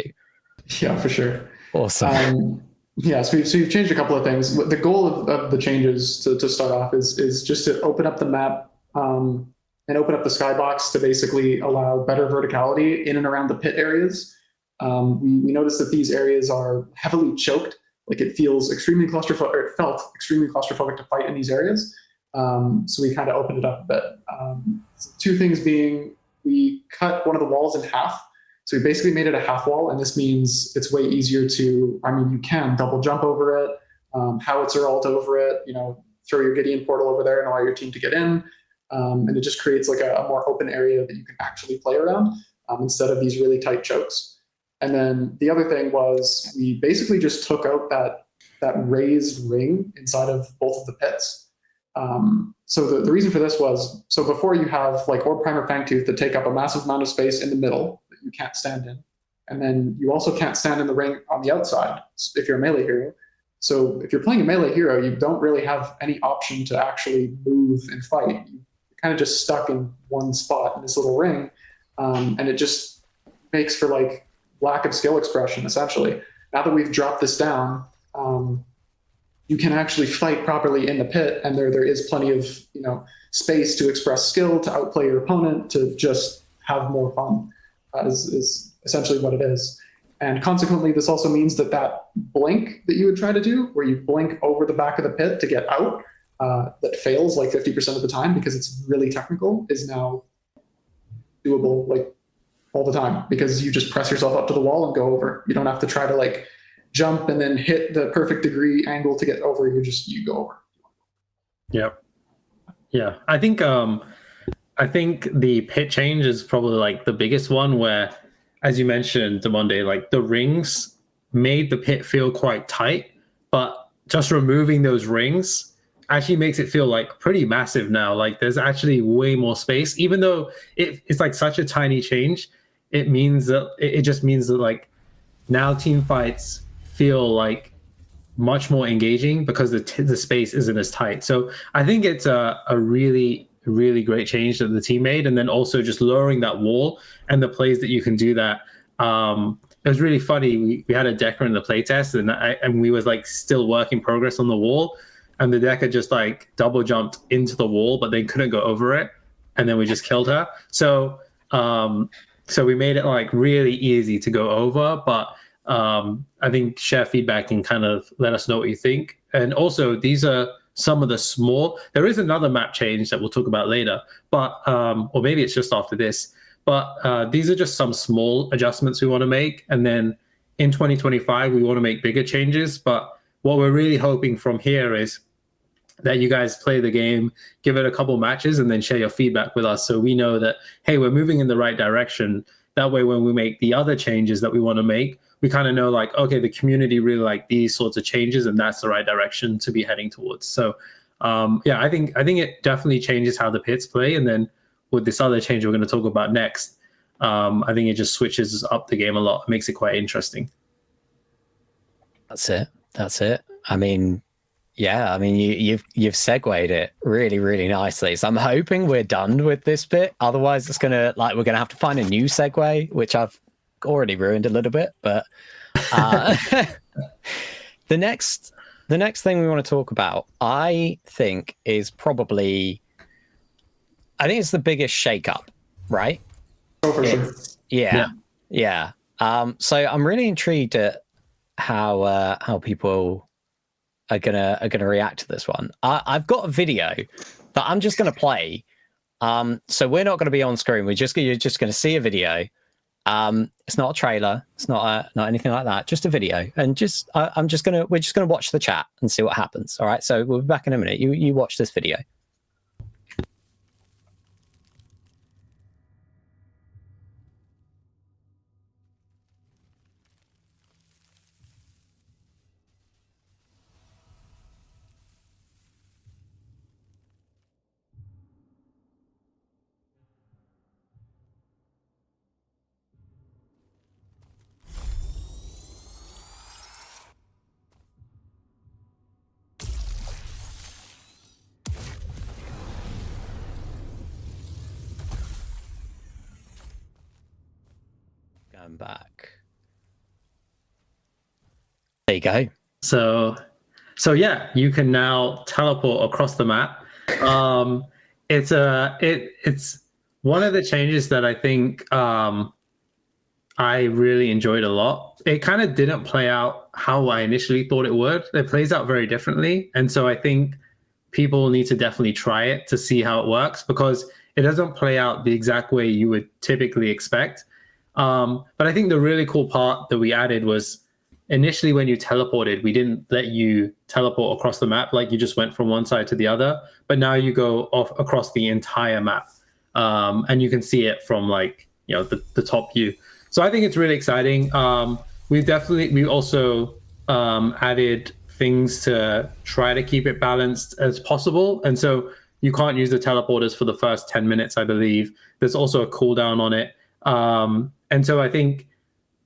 Yeah, for sure.
Awesome.
Yeah, so we've changed a couple of things. The goal of the changes to start off is just to open up the map and open up the skybox to basically allow better verticality in and around the pit areas. We noticed that these areas are heavily choked. Like it feels extremely claustrophobic, or it felt extremely claustrophobic to fight in these areas. So we kind of opened it up a bit. Two things being, we cut one of the walls in half. So we basically made it a half wall, and this means it's way easier to, I mean, you can double jump over it, howitzer ult over it, throw your Gideon portal over there and allow your team to get in. And it just creates like a more open area that you can actually play around instead of these really tight chokes. And then the other thing was we basically just took out that raised ring inside of both of the pits. So the reason for this was, so before you have like Orb Primer Fangtooth that take up a massive amount of space in the middle that you can't stand in. And then you also can't stand in the ring on the outside if you're a melee hero. So if you're playing a melee hero, you don't really have any option to actually move and fight. You're kind of just stuck in one spot in this little ring. And it just makes for like lack of skill expression, essentially. Now that we've dropped this down, you can actually fight properly in the pit, and there is plenty of space to express skill, to outplay your opponent, to just have more fun. Is essentially what it is. And consequently, this also means that blink that you would try to do, where you blink over the back of the pit to get out, that fails like 50% of the time because it's really technical, is now doable like all the time, because you just press yourself up to the wall and go over. You don't have to try to like jump and then hit the perfect degree angle to get over. You go over.
Yep. Yeah. I think the pit change is probably like the biggest one, where, as you mentioned, Demonde, like the rings made the pit feel quite tight, but just removing those rings actually makes it feel like pretty massive now. Like there's actually way more space, even though it's like such a tiny change. It means that it just means that like now team fights feel like much more engaging because the space isn't as tight. So I think it's a really, really great change that the team made. And then also just lowering that wall and the plays that you can do that. It was really funny. We had a Decker in the playtest, and we was like still work in progress on the wall. And the Decker just like double jumped into the wall, but they couldn't go over it. And then we just killed her. So we made it like really easy to go over, but I think share feedback and kind of let us know what you think. And also, these are some of the small. There is another map change that we'll talk about later, but or maybe it's just after this. But these are just some small adjustments we want to make, and then in 2025 we want to make bigger changes. But what we're really hoping from here is that you guys play the game, give it a couple matches, and then share your feedback with us, so we know that, hey, we're moving in the right direction. That way, when we make the other changes that we want to make, we kind of know like, okay, the community really like these sorts of changes, and that's the right direction to be heading towards. So yeah, I think it definitely changes how the pits play. And then with this other change we're going to talk about next, I think it just switches up the game a lot, makes it quite interesting.
That's it. I mean, yeah, I mean, you've segued it really, really nicely. So I'm hoping we're done with this bit. Otherwise, we're gonna have to find a new segue, which I've already ruined a little bit. But the next thing we want to talk about, I think, is probably, I think it's the biggest shakeup, right?
Oh, for sure.
Yeah. So I'm really intrigued at how people are gonna react to this one. I've got a video that I'm just gonna play. So we're not gonna be on screen. You're just gonna see a video. It's not a trailer. It's not anything like that. Just a video. And we're just gonna watch the chat and see what happens. All right. So we'll be back in a minute. You watch this video. I'm back. There you go.
So yeah, you can now teleport across the map. It's one of the changes that I think I really enjoyed a lot. It kind of didn't play out how I initially thought it would. It plays out very differently, and so I think people need to definitely try it to see how it works, because it doesn't play out the exact way you would typically expect. But I think the really cool part that we added was, initially when you teleported, we didn't let you teleport across the map, like you just went from one side to the other, but now you go off across the entire map, and you can see it from like, you know, the top view. So I think it's really exciting. We also added things to try to keep it balanced as possible, and so you can't use the teleporters for the first 10 minutes, I believe. There's also a cooldown on it, and so I think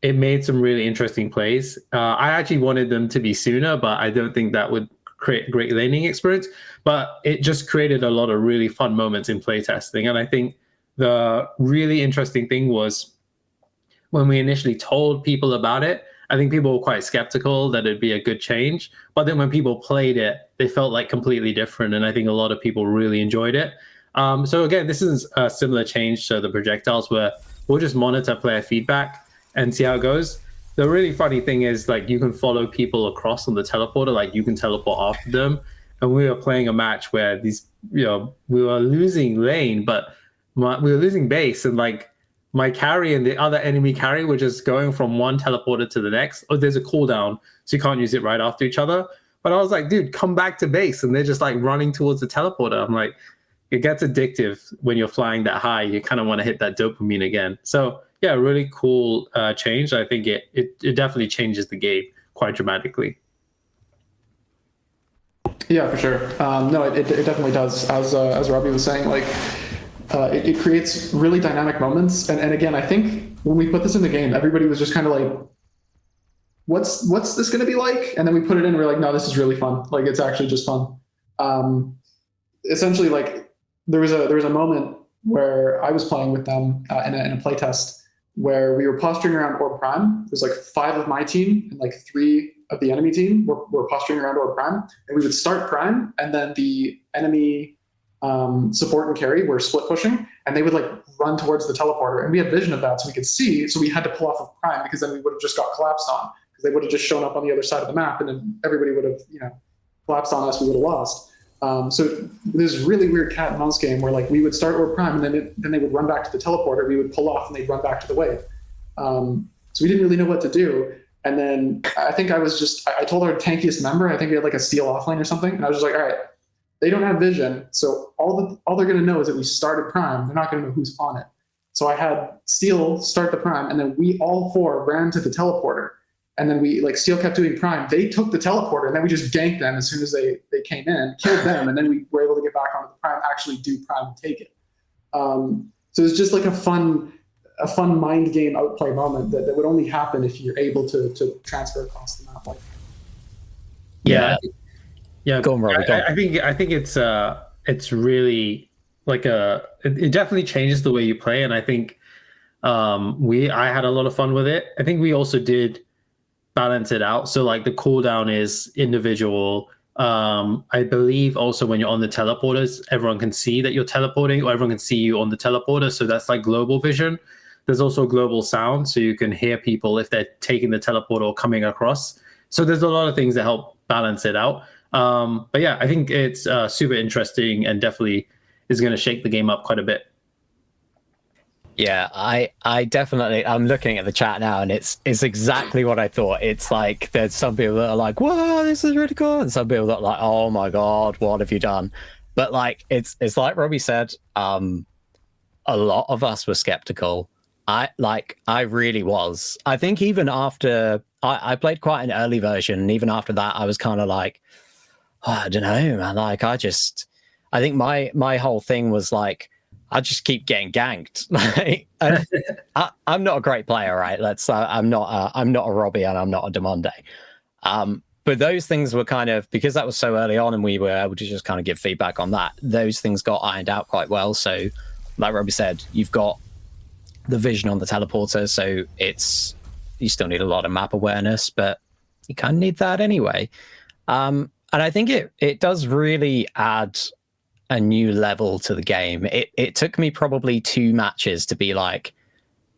it made some really interesting plays. I actually wanted them to be sooner, but I don't think that would create a great laning experience. But it just created a lot of really fun moments in playtesting. And I think the really interesting thing was, when we initially told people about it, I think people were quite skeptical that it'd be a good change. But then when people played it, they felt like completely different. And I think a lot of people really enjoyed it. So again, this is a similar change to the projectiles, where we'll just monitor player feedback and see how it goes. The really funny thing is, like, you can follow people across on the teleporter, like you can teleport after them. And we were playing a match where these, you know, we were losing lane, but we were losing base, and like my carry and the other enemy carry were just going from one teleporter to the next. Oh, there's a cooldown, so you can't use it right after each other. But I was like, dude, come back to base. And they're just like running towards the teleporter. I'm like, it gets addictive when you're flying that high. You kind of want to hit that dopamine again. So yeah, really cool change. I think it definitely changes the game quite dramatically.
Yeah, for sure. No, it definitely does. As Robbie was saying, like it creates really dynamic moments. And again, I think when we put this in the game, everybody was just kind of like, what's this going to be like? And then we put it in, and we're like, no, this is really fun. Like, it's actually just fun. Essentially, like there was a moment where I was playing with them in a playtest, where we were posturing around Orb Prime. There's like 5 of my team and like 3 of the enemy team were posturing around Orb Prime, and we would start Prime, and then the enemy support and carry were split pushing, and they would like run towards the teleporter, and we had vision of that, so we could see. So we had to pull off of Prime, because then we would have just got collapsed on, because they would have just shown up on the other side of the map, and then everybody would have, you know, collapsed on us. We would have lost. So this really weird cat and mouse game where like we would start Orb Prime, and then they would run back to the teleporter. We would pull off, and they'd run back to the wave. So we didn't really know what to do. And then I think I told our tankiest member, I think we had like a steal offlane or something, and I was just like, all right, they don't have vision, so all they're going to know is that we started Prime. They're not going to know who's on it. So I had Steel start the Prime, and then we all 4 ran to the teleporter. And then we, like, Steel kept doing Prime. They took the teleporter, and then we just ganked them as soon as they came in, killed them, and then we were able to get back onto the Prime, actually do Prime and take it. So it's just like a fun mind game outplay moment that would only happen if you're able to transfer across the map like that.
Yeah.
Go on, Robbie. Go on.
I think it's really like it definitely changes the way you play, and I think I had a lot of fun with it. I think we also did balance it out. So like the cooldown is individual. I believe also when you're on the teleporters, everyone can see that you're teleporting, or everyone can see you on the teleporter. So that's like global vision. There's also global sound, so you can hear people if they're taking the teleporter or coming across. So there's a lot of things that help balance it out. But yeah, I think it's super interesting, and definitely is going to shake the game up quite a bit.
Yeah, I definitely, I'm looking at the chat now, and it's exactly what I thought. It's like there's some people that are like, whoa, this is really cool, and some people that are like, oh my god, what have you done? But like it's like Robbie said, a lot of us were skeptical. I really was. I think even after I played quite an early version, and even after that I was kind of like, oh, I don't know, man. Like I think my whole thing was like, I just keep getting ganked. Like, I'm not a great player, right? I'm not a Robbie, and I'm not a Demonde. But those things were kind of, because that was so early on, and we were able to just kind of give feedback on that. Those things got ironed out quite well. So, like Robbie said, you've got the vision on the teleporter, so you still need a lot of map awareness, but you kind of need that anyway. And I think it does really add a new level to the game. It took me probably 2 matches to be like,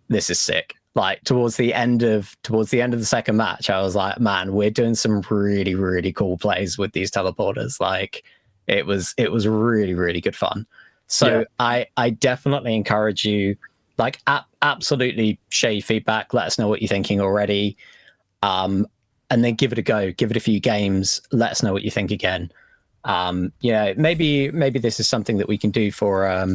this is sick. Like towards the end of the second match, I was like, man, we're doing some really, really cool plays with these teleporters. Like it was really, really good fun. So yeah. I definitely encourage you, like absolutely share your feedback. Let us know what you're thinking already. And then give it a go, give it a few games. Let us know what you think again. Maybe this is something that we can do for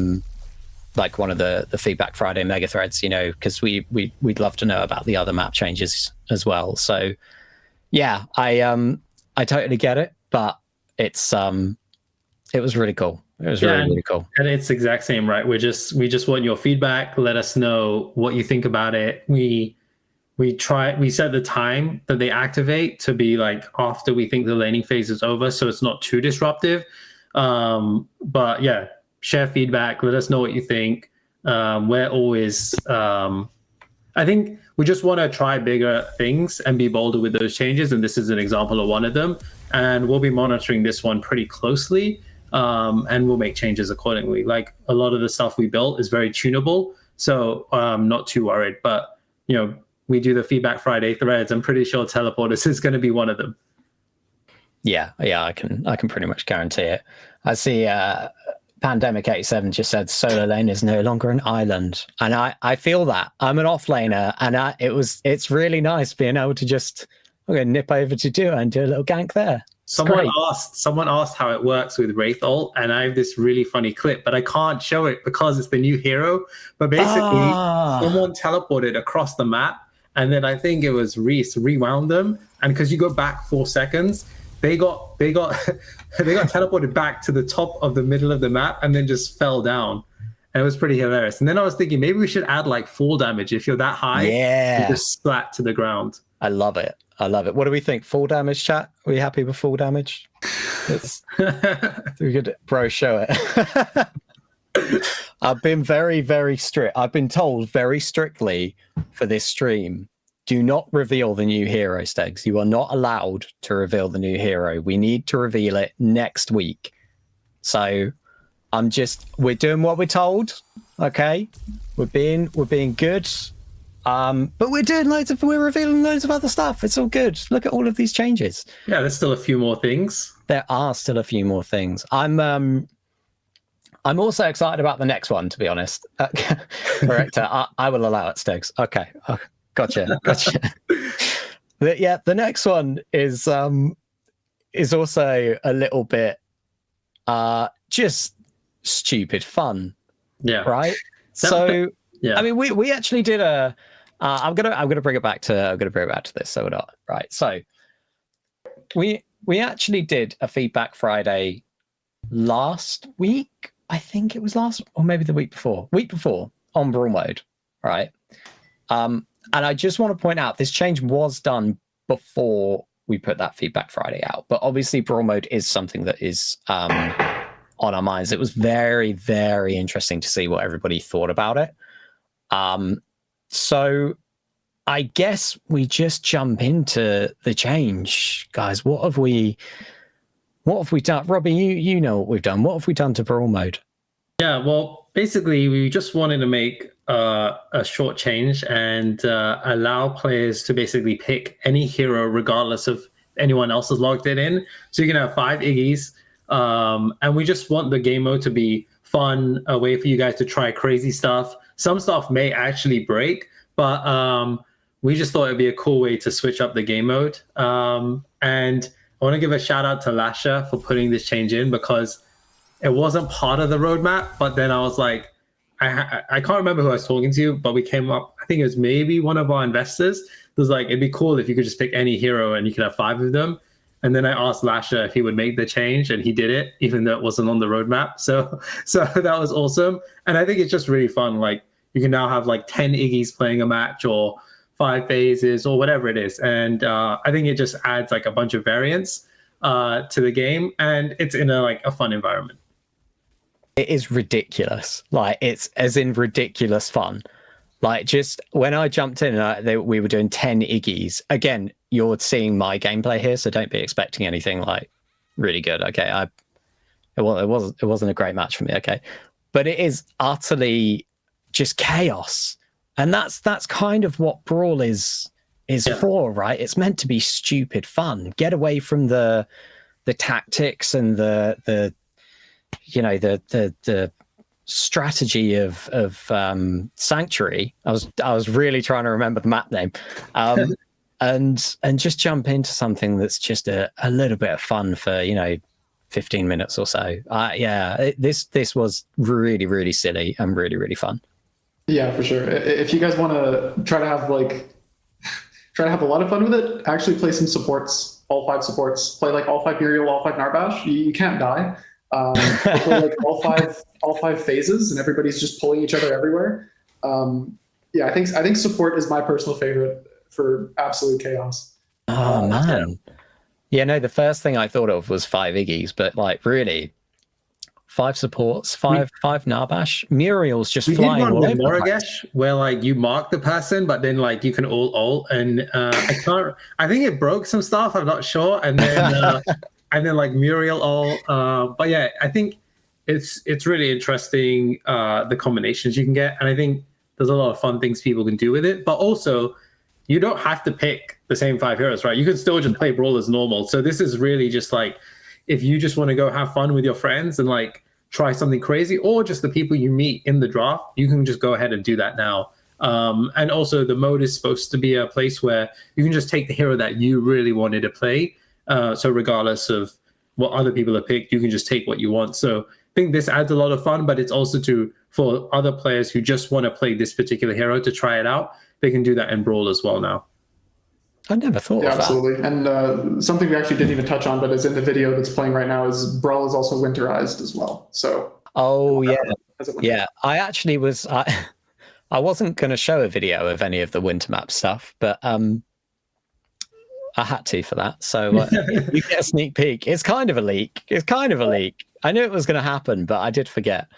like one of the Feedback Friday mega threads, because we'd love to know about the other map changes as well. So yeah, I totally get it, but it was really cool. It was really cool.
And it's the exact same, right? We just want your feedback. Let us know what you think about it. We set the time that they activate to be like after we think the laning phase is over, so it's not too disruptive. But yeah, share feedback. Let us know what you think. We're always, I think we just want to try bigger things and be bolder with those changes. And this is an example of one of them. And we'll be monitoring this one pretty closely. And we'll make changes accordingly. Like a lot of the stuff we built is very tunable. So not too worried, but we do the Feedback Friday threads. I'm pretty sure teleporters is going to be one of them.
Yeah, I can pretty much guarantee it. I see Pandemic 87 just said solo lane is no longer an island, and I feel that. I'm an off laner, and it's really nice being able to just nip over to duo and do a little gank there.
Someone asked how it works with Wraith ult, and I have this really funny clip, but I can't show it because it's the new hero. But basically, someone teleported across the map, and then I think it was Reese rewound them, and because you go back 4 seconds, they got teleported back to the top of the middle of the map, and then just fell down, and it was pretty hilarious. And then I was thinking maybe we should add like full damage if you're that high.
Yeah,
just splat to the ground.
I love it. What do we think? Full damage, chat? Are we happy with full damage? We could show it. I've been very, very strict. I've been told very strictly for this stream, do not reveal the new hero, Stegs. You are not allowed to reveal the new hero. We need to reveal it next week. So we're doing what we're told. Okay. We're being good. But we're revealing loads of other stuff. It's all good. Look at all of these changes.
Yeah, there's still a few more things.
There are still a few more things. I'm also excited about the next one, to be honest. Corrector, I will allow it, Stegs. Okay. Gotcha. The next one is also a little bit just stupid fun.
Yeah.
Right? So yeah. I mean we actually did a I'm gonna bring it back to this. So we're not right. So we actually did a Feedback Friday last week. I think it was last, or maybe the week before on Brawl Mode, right? And I just want to point out this change was done before we put that Feedback Friday out, but obviously Brawl Mode is something that is on our minds. It was very, very interesting to see what everybody thought about it. So I guess we just jump into the change, guys. What have we done? Robbie, you know what we've done. What have we done to Brawl Mode?
Yeah, well, basically we just wanted to make a short change and allow players to basically pick any hero regardless of anyone else is logged in. So you can have 5 Iggies, and we just want the game mode to be fun, a way for you guys to try crazy stuff. Some stuff may actually break, but we just thought it'd be a cool way to switch up the game mode. And I want to give a shout out to Lasha for putting this change in, because it wasn't part of the roadmap. But then I was like, I can't remember who I was talking to, but we came up, I think it was maybe one of our investors. It was like, it'd be cool if you could just pick any hero and you could have 5 of them. And then I asked Lasha if he would make the change, and he did it, even though it wasn't on the roadmap. So that was awesome. And I think it's just really fun. Like, you can now have like 10 Iggies playing a match, or 5 phases, or whatever it is. And I think it just adds like a bunch of variance to the game, and it's in a fun environment.
It is ridiculous. Like, it's as in ridiculous fun. Like just when I jumped in, we were doing 10 Iggies. Again, you're seeing my gameplay here, so don't be expecting anything like really good. Okay, it wasn't a great match for me. Okay, but it is utterly just chaos, and that's kind of what Brawl is for, right? It's meant to be stupid fun. Get away from the tactics and the strategy of Sanctuary. I was really trying to remember the map name, and just jump into something that's just a little bit of fun for 15 minutes or so. This was really, really silly and really, really fun.
Yeah, for sure. If you guys want to try to have a lot of fun with it, actually play some supports, all 5 supports. Play like all 5 Muriel, all 5 Narbash. You can't die. Play like all five phases, and everybody's just pulling each other everywhere. I think support is my personal favorite for absolute chaos.
Oh man. Yeah, no, the first thing I thought of was 5 Iggies, but like really 5 supports, 5 Narbash. Muriel's just flying all over the place.
Where like you mark the person, but then like you can all ult, and I think it broke some stuff, I'm not sure, and then and then like Muriel all but yeah, I think it's really interesting, the combinations you can get, and I think there's a lot of fun things people can do with it. But also, you don't have to pick the same 5 heroes, right? You can still just play Brawl as normal. So this is really just like, if you just want to go have fun with your friends and like try something crazy, or just the people you meet in the draft, you can just go ahead and do that now. And also the mode is supposed to be a place where you can just take the hero that you really wanted to play. So regardless of what other people have picked, you can just take what you want. So I think this adds a lot of fun, but it's also for other players who just want to play this particular hero to try it out. They can do that in Brawl as well now.
I never thought of that.
Absolutely. And something we actually didn't even touch on, but is in the video that's playing right now, is Brawl is also winterized as well. So.
Yeah. I actually was. I wasn't going to show a video of any of the winter map stuff, but I had to for that. So you get a sneak peek. It's kind of a leak. I knew it was going to happen, but I did forget.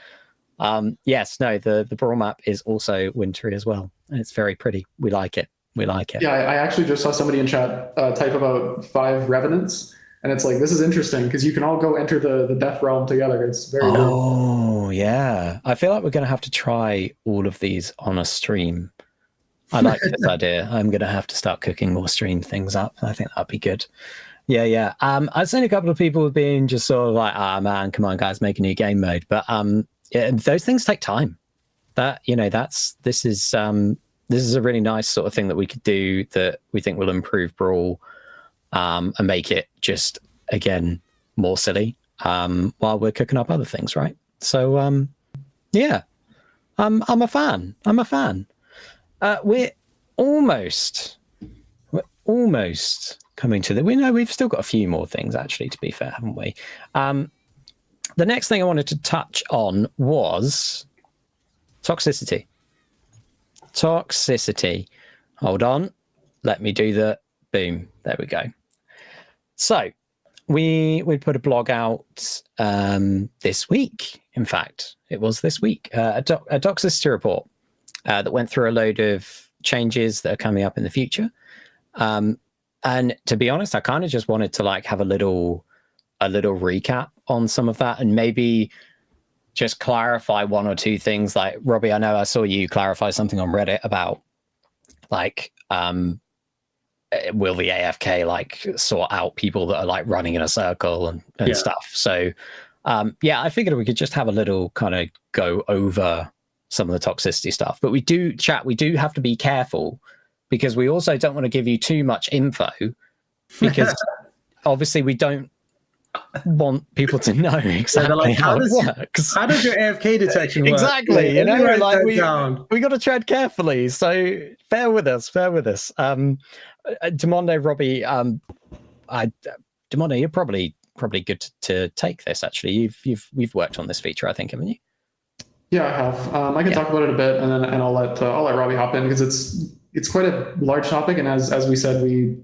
The Brawl map is also wintry as well, and it's very pretty. We like it. Yeah,
I actually just saw somebody in chat type about 5 Revenants, and it's like, this is interesting because you can all go enter the Death Realm together. It's very good.
Oh yeah, I feel like we're going to have to try all of these on a stream. I like this idea. I'm going to have to start cooking more stream things up. I think that'd be good. Yeah. I've seen a couple of people being just sort of like, man, come on guys, make a new game mode. But those things take time. This is a really nice sort of thing that we could do that we think will improve Brawl, and make it just, again, more silly, while we're cooking up other things, right? So I'm a fan. We're almost coming to we've still got a few more things, actually, to be fair, haven't we? The next thing I wanted to touch on was toxicity. Hold on, let me do the boom. There we go. So we put a blog out this week. In fact, it was this week, a toxicity report that went through a load of changes that are coming up in the future. And to be honest, I kind of just wanted to like have a little recap on some of that, and maybe just clarify 1 or 2 things. Like, Robbie, I know I saw you clarify something on Reddit about like, will the AFK like sort out people that are like running in a circle and stuff. So I figured we could just have a little kind of go over some of the toxicity stuff. But we do have to be careful, because we also don't want to give you too much info, because obviously we don't want people to know exactly like, how it works.
How does your AFK detection work?
Exactly. We got to tread carefully. So bear with us. Demondo, Robbie, Demondo, you're probably good to take this. Actually, you've worked on this feature, I think, haven't you?
Yeah, I have. I can talk about it a bit, and I'll let Robbie hop in, because it's quite a large topic, and as we said, we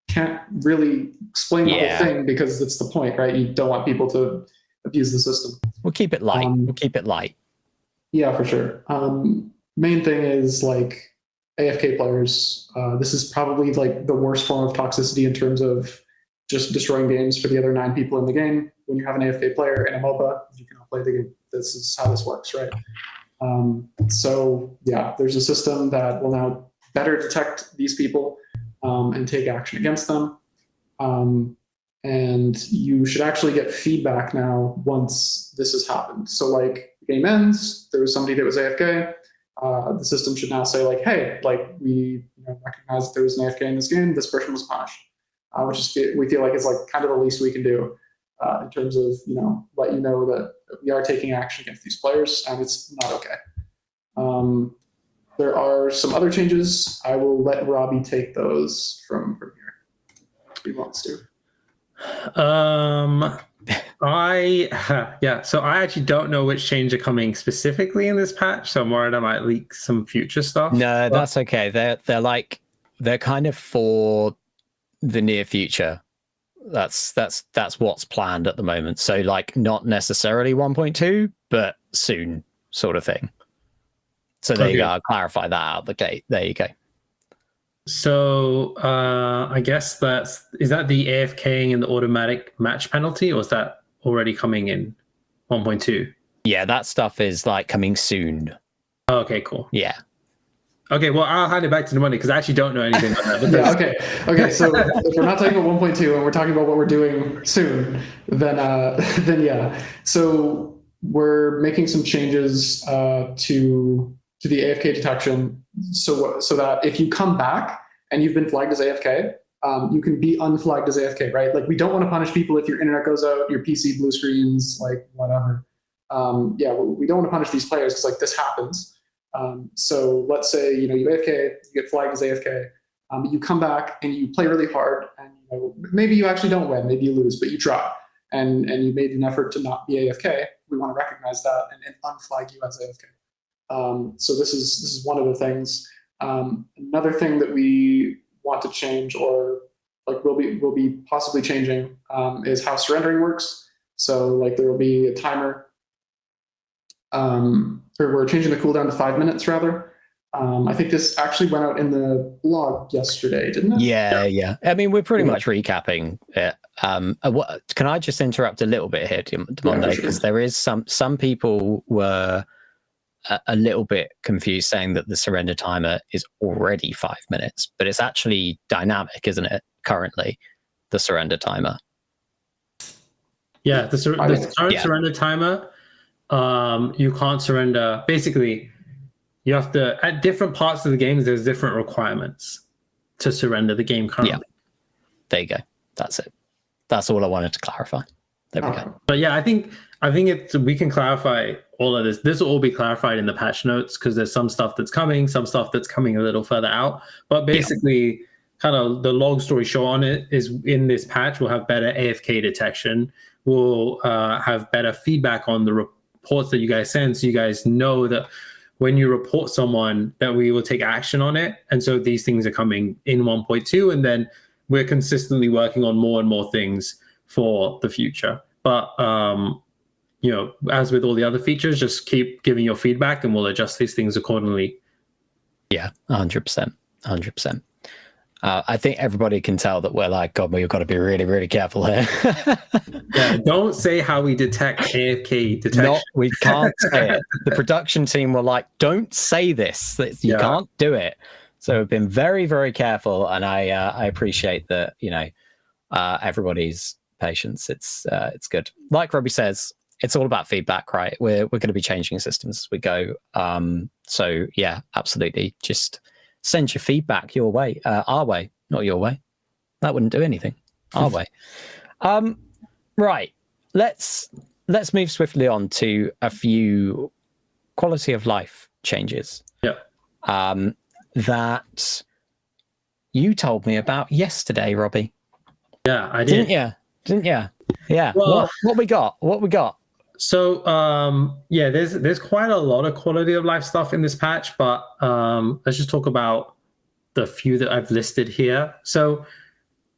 can't really explain the whole thing, because it's the point, right? You don't want people to abuse the system.
We'll keep it light. Yeah, for sure.
main thing is like AFK players. This is probably like the worst form of toxicity in terms of just destroying games for the other 9 people in the game. When you have an AFK player in a MOBA, you cannot play the game. This is how this works, right? So yeah, there's a system that will now better detect these people and take action against them. And you should actually get feedback now once this has happened. So like the game ends, there was somebody that was AFK. The system should now say like, hey, like we recognize that there was an AFK in this game. This person was punished, which is we feel like is like kind of the least we can do in terms of let you know that we are taking action against these players, and it's not okay. There are some other changes. I will let Robbie take those from here if he wants to.
So I actually don't know which change are coming specifically in this patch, so I'm worried I might leak some future stuff.
No, that's okay. They're kind of for the near future. That's what's planned at the moment. So like not necessarily 1.2, but soon, sort of thing. So there you go. I'll clarify that out the gate. There you go.
So I guess is that the AFKing and the automatic match penalty, or is that already coming in 1.2?
Yeah, that stuff is like coming soon.
Oh, okay, cool.
Yeah.
Okay, well, I'll hand it back to the money because I actually don't know anything about that.
Yeah, okay. So if we're not talking about 1.2 and we're talking about what we're doing soon, then yeah. So we're making some changes to the AFK detection, so that if you come back and you've been flagged as AFK, you can be unflagged as AFK, right? Like we don't want to punish people if your internet goes out, your PC blue screens, like whatever. We don't want to punish these players because like this happens. So let's say you AFK, you get flagged as AFK, you come back and you play really hard, and maybe you actually don't win, maybe you lose, but you try, and you made an effort to not be AFK. We want to recognize that and unflag you as AFK. So this is one of the things. Another thing that we want to change, or like will be possibly changing, is how surrendering works. So like there will be a timer. Or we're changing the cooldown to 5 minutes rather. I think this actually went out in the blog yesterday, didn't it?
Yeah. I mean, we're pretty much recapping it. Can I just interrupt a little bit here, Demondo? Because there is some people were a little bit confused, saying that the surrender timer is already 5 minutes, but it's actually dynamic, isn't it? Currently, the surrender timer.
Yeah, the current surrender timer. You can't surrender. Basically, you have to, at different parts of the games, there's different requirements to surrender the game currently.
Yeah. There you go. That's it. That's all I wanted to clarify. There we go.
But yeah, I think we can clarify all of this. This will all be clarified in the patch notes because there's some stuff that's coming, some stuff that's coming a little further out. But basically, kind of the long story short on it is, in this patch, we'll have better AFK detection. We'll have better feedback on the reports that you guys send, so you guys know that when you report someone that we will take action on it. And so these things are coming in 1.2, and then we're consistently working on more and more things for the future. But as with all the other features, just keep giving your feedback and we'll adjust these things accordingly.
Yeah, 100%. I think everybody can tell that we're like, God, we've got to be really, really careful here.
Yeah, don't say how we detect AFK detection.
No, we can't say it. The production team were like, don't say this. You can't do it. So we've been very, very careful, and I appreciate that. Everybody's patience. It's good. Like Robbie says, it's all about feedback, right? We're going to be changing systems as we go. So yeah, absolutely. Just send your feedback your way, our way, not your way. That wouldn't do anything. Our way. Right. Let's move swiftly on to a few quality of life changes.
Yeah.
That you told me about yesterday, Robbie.
Yeah, I did.
Didn't you? Yeah.
Well,
what we got?
So there's quite a lot of quality of life stuff in this patch, but let's just talk about the few that I've listed here. So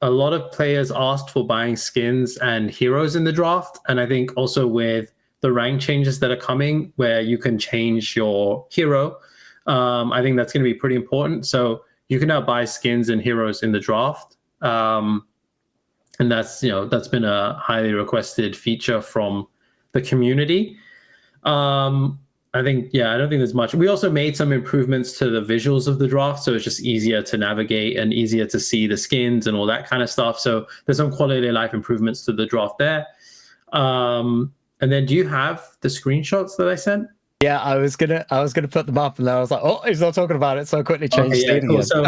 a lot of players asked for buying skins and heroes in the draft, and I think also with the rank changes that are coming, where you can change your hero, I think that's going to be pretty important. So you can now buy skins and heroes in the draft. And that's been a highly requested feature from the community. I don't think there's much. We also made some improvements to the visuals of the draft, so it's just easier to navigate and easier to see the skins and all that kind of stuff. So there's some quality of life improvements to the draft there. And then, do you have the screenshots that I sent?
Yeah, I was gonna put them up, and then I was like, "Oh, he's not talking about it," so I quickly changed it.
Cool. So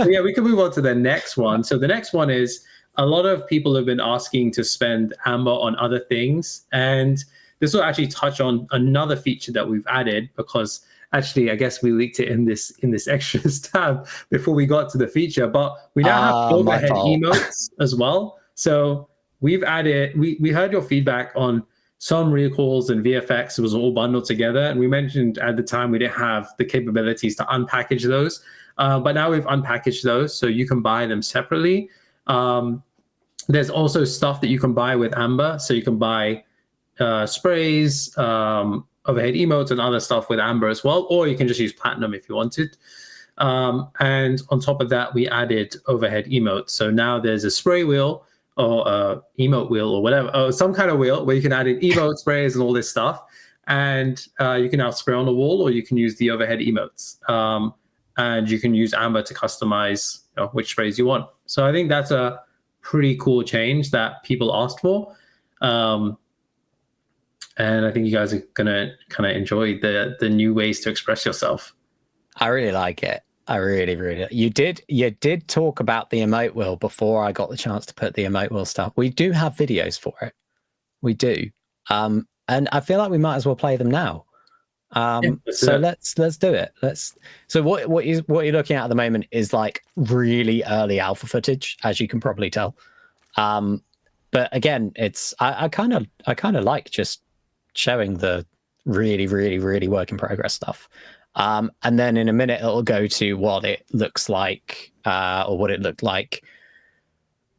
yeah, we can move on to the next one. So the next one is, a lot of people have been asking to spend amber on other things, and this will actually touch on another feature that we've added, because actually, I guess we leaked it in this extras tab before we got to the feature. But we now have overhead emotes as well. So we've added. We heard your feedback on some recalls and VFX. It was all bundled together, and we mentioned at the time we didn't have the capabilities to unpackage those. But now we've unpackaged those, so you can buy them separately. There's also stuff that you can buy with Amber, so you can buy sprays, overhead emotes, and other stuff with Amber as well, or you can just use Platinum if you wanted. And on top of that, we added overhead emotes. So now there's a spray wheel or a emote wheel or whatever, or some kind of wheel where you can add in emote sprays and all this stuff. And you can now spray on the wall, or you can use the overhead emotes. And you can use Amber to customize which sprays you want. So I think that's a pretty cool change that people asked for. And I think you guys are gonna kind of enjoy the new ways to express yourself.
I really like it. I really. You did talk about the emote wheel before I got the chance to put the emote wheel stuff. We do have videos for it. We do. And I feel like we might as well play them now. Let's do it. So what you're looking at the moment is like really early alpha footage, as you can probably tell. But again, it's I kind of like just showing the really work in progress stuff. And then in a minute it'll go to what it looks like, or what it looked like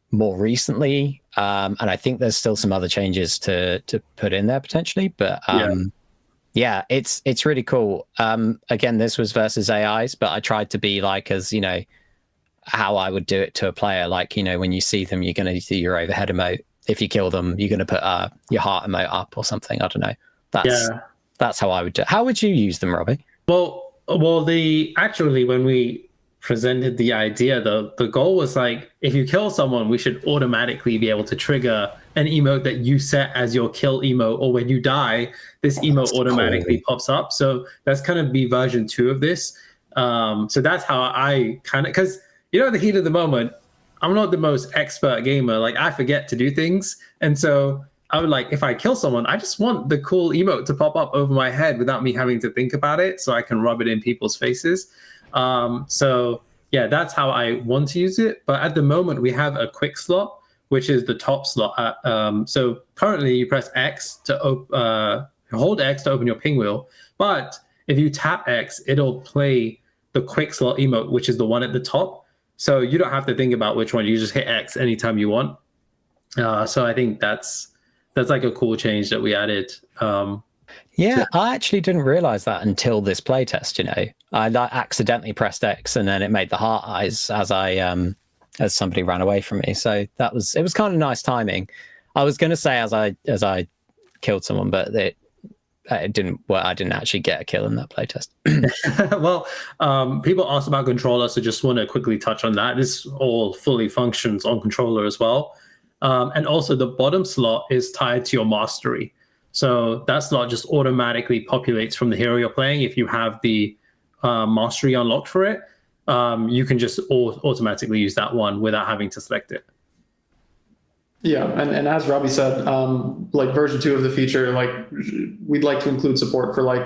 more recently. And I think there's still some other changes to put in there potentially, but yeah, it's really cool. Again, this was versus AIs, but I tried to be like, as how I would do it to a player. Like, when you see them, you're going to do your overhead emote. If you kill them, you're going to put your heart emote up or something. I don't know. That's how I would do it. How would you use them, Robbie?
Well, when we presented the idea, the goal was like, if you kill someone, we should automatically be able to trigger an emote that you set as your kill emote, or when you die, this emote automatically pops up. So that's kind of be version 2 of this. So that's how I kind of, because at the heat of the moment, I'm not the most expert gamer. Like, I forget to do things, and so I would like, if I kill someone, I just want the cool emote to pop up over my head without me having to think about it, so I can rub it in people's faces. So yeah, that's how I want to use it. But at the moment, we have a quick slot, which is the top slot. So currently, you press X to hold X to open your ping wheel. But if you tap X, it'll play the quick slot emote, which is the one at the top. So you don't have to think about which one. You just hit X anytime you want. So I think that's like a cool change that we added.
I actually didn't realize that until this playtest. I accidentally pressed X, and then it made the heart eyes as somebody ran away from me. So it was kind of nice timing. I was going to say as I killed someone, but it didn't. Well, I didn't actually get a kill in that playtest.
Well, people asked about controller, so just want to quickly touch on that. This all fully functions on controller as well. And also the bottom slot is tied to your mastery. So that slot just automatically populates from the hero you're playing. If you have the mastery unlocked for it, you can just automatically use that one without having to select it.
Yeah, and as Robbie said, like version 2 of the feature, like we'd like to include support for like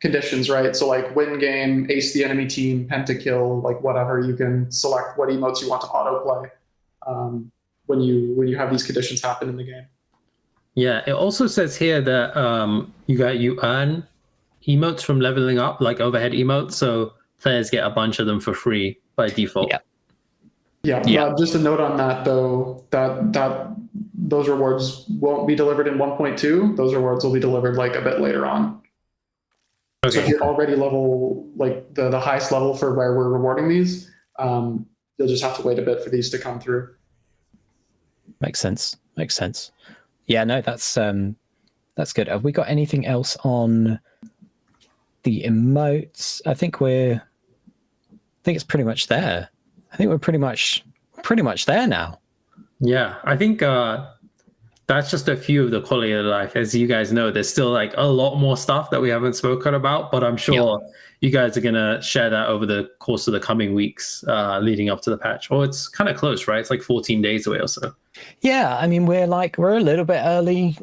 conditions, right? So like win game, ace the enemy team, pentakill, like whatever, you can select what emotes you want to autoplay when you have these conditions happen in the game.
Yeah, it also says here that you earn emotes from leveling up, like overhead emotes. So players get a bunch of them for free by default.
Yeah. Just a note on that though, that those rewards won't be delivered in 1.2. Those rewards will be delivered like a bit later on. So if you're already level, like the highest level for where we're rewarding these, you'll just have to wait a bit for these to come through.
Makes sense. Makes sense. Yeah, no, that's good. Have we got anything else on the emotes? I think it's pretty much there. I think we're pretty much there now.
Yeah, I think that's just a few of the quality of life. As you guys know, there's still like a lot more stuff that we haven't spoken about, but I'm sure you guys are gonna share that over the course of the coming weeks leading up to the patch. Well, it's kind of close, right? It's like 14 days away or so.
Yeah, I mean, we're a little bit early.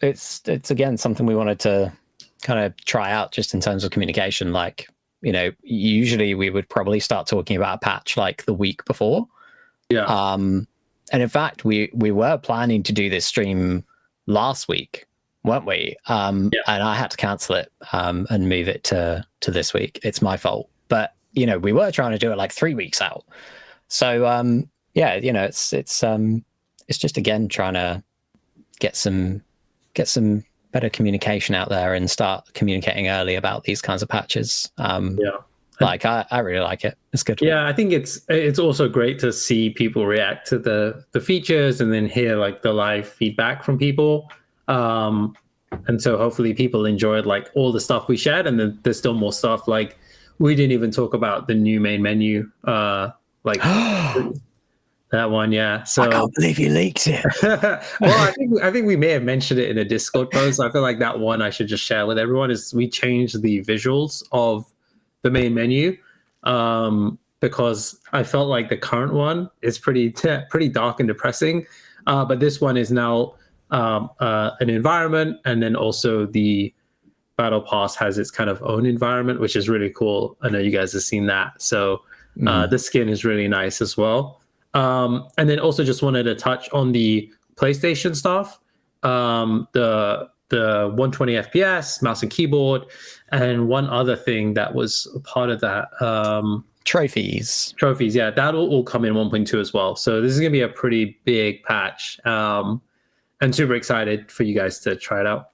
It's again something we wanted to kind of try out just in terms of communication. Like, you know, usually we would probably start talking about a patch like the week before.
Yeah.
And in fact, we were planning to do this stream last week, weren't we? And I had to cancel it and move it to this week. It's my fault. But, you know, we were trying to do it like 3 weeks out. So, yeah, you know, it's just, again, trying to get some better communication out there and start communicating early about these kinds of patches. Like I really like it. It's good.
Yeah, I think it's also great to see people react to the features and then hear like the live feedback from people. And so hopefully people enjoyed like all the stuff we shared, and then there's still more stuff. Like we didn't even talk about the new main menu. Like that one, yeah. So
I can't believe you leaked it.
Well, I think we may have mentioned it in a Discord post. I feel like that one I should just share with everyone. Is we changed the visuals of the main menu because I felt like the current one is pretty dark and depressing, but this one is now an environment, and then also the battle pass has its kind of own environment, which is really cool. I know you guys have seen that, so the skin is really nice as well. And then also just wanted to touch on the PlayStation stuff, the 120 FPS, mouse and keyboard, and one other thing that was a part of that.
Trophies,
yeah, that'll all come in 1.2 as well. So this is going to be a pretty big patch, and super excited for you guys to try it out.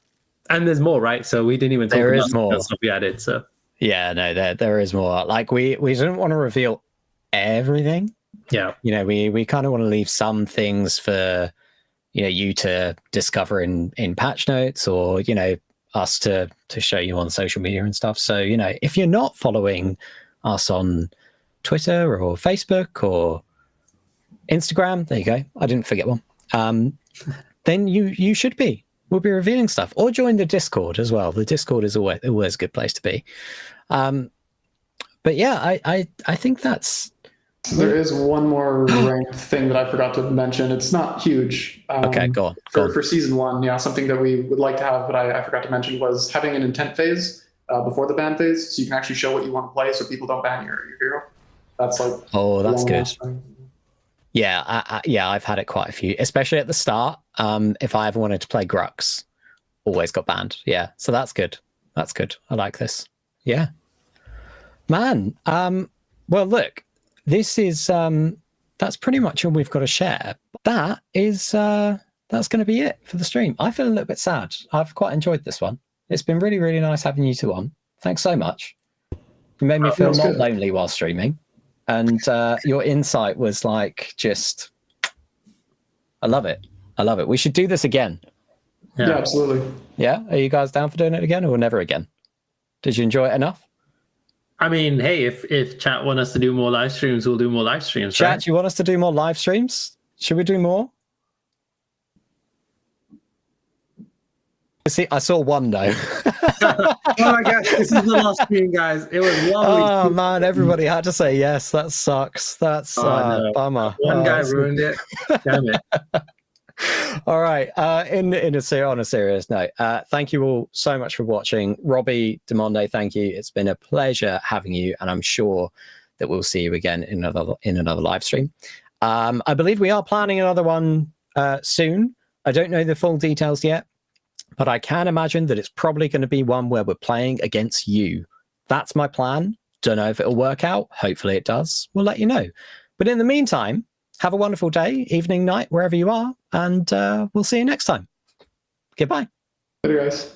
And there's more, right? So we didn't even talk about more stuff we added. So
yeah, no, there is more. Like we didn't want to reveal everything.
Yeah,
you know, we kind of want to leave some things for, you know, you to discover in patch notes, or, you know, us to show you on social media and stuff. So, you know, if you're not following us on Twitter or Facebook or Instagram, there you go, I didn't forget one, then you should be. We'll be revealing stuff, or join the Discord as well. The Discord is always a good place to be. But yeah, I think that's...
There is one more ranked thing that I forgot to mention. It's not huge.
Okay, go on.
For season 1, yeah, something that we would like to have, but I forgot to mention, was having an intent phase before the ban phase, so you can actually show what you want to play, so people don't ban your hero. That's like...
Oh, that's good. Yeah, I've had it quite a few, especially at the start. If I ever wanted to play Grux, always got banned. Yeah, so that's good. That's good. I like this. Yeah, man. Well, look. This is that's pretty much all we've got to share. That is that's going to be it for the stream. I feel a little bit sad. I've quite enjoyed this one. It's been really, really nice having you two on. Thanks so much. You made me feel not lonely while streaming, and your insight was like just... I love it. I love it. We should do this again.
Yeah, absolutely.
Yeah, are you guys down for doing it again, or never again? Did you enjoy it enough?
I mean, hey, if chat want us to do more live streams, we'll do more live streams.
Chat,
right?
you want us to do more live streams? Should we do more? See, I saw one though.
Oh my gosh, this is the last stream, guys. It was lovely.
Oh man, everybody had to say yes. That sucks. That's
no.
bummer.
One guy ruined it. Damn it.
All right. On a serious note, thank you all so much for watching. Robbie, Demonde, thank you. It's been a pleasure having you, and I'm sure that we'll see you again in another live stream. I believe we are planning another one soon. I don't know the full details yet, but I can imagine that it's probably going to be one where we're playing against you. That's my plan. Don't know if it'll work out. Hopefully it does. We'll let you know. But in the meantime, have a wonderful day, evening, night, wherever you are, and we'll see you next time. Goodbye.
Later, guys.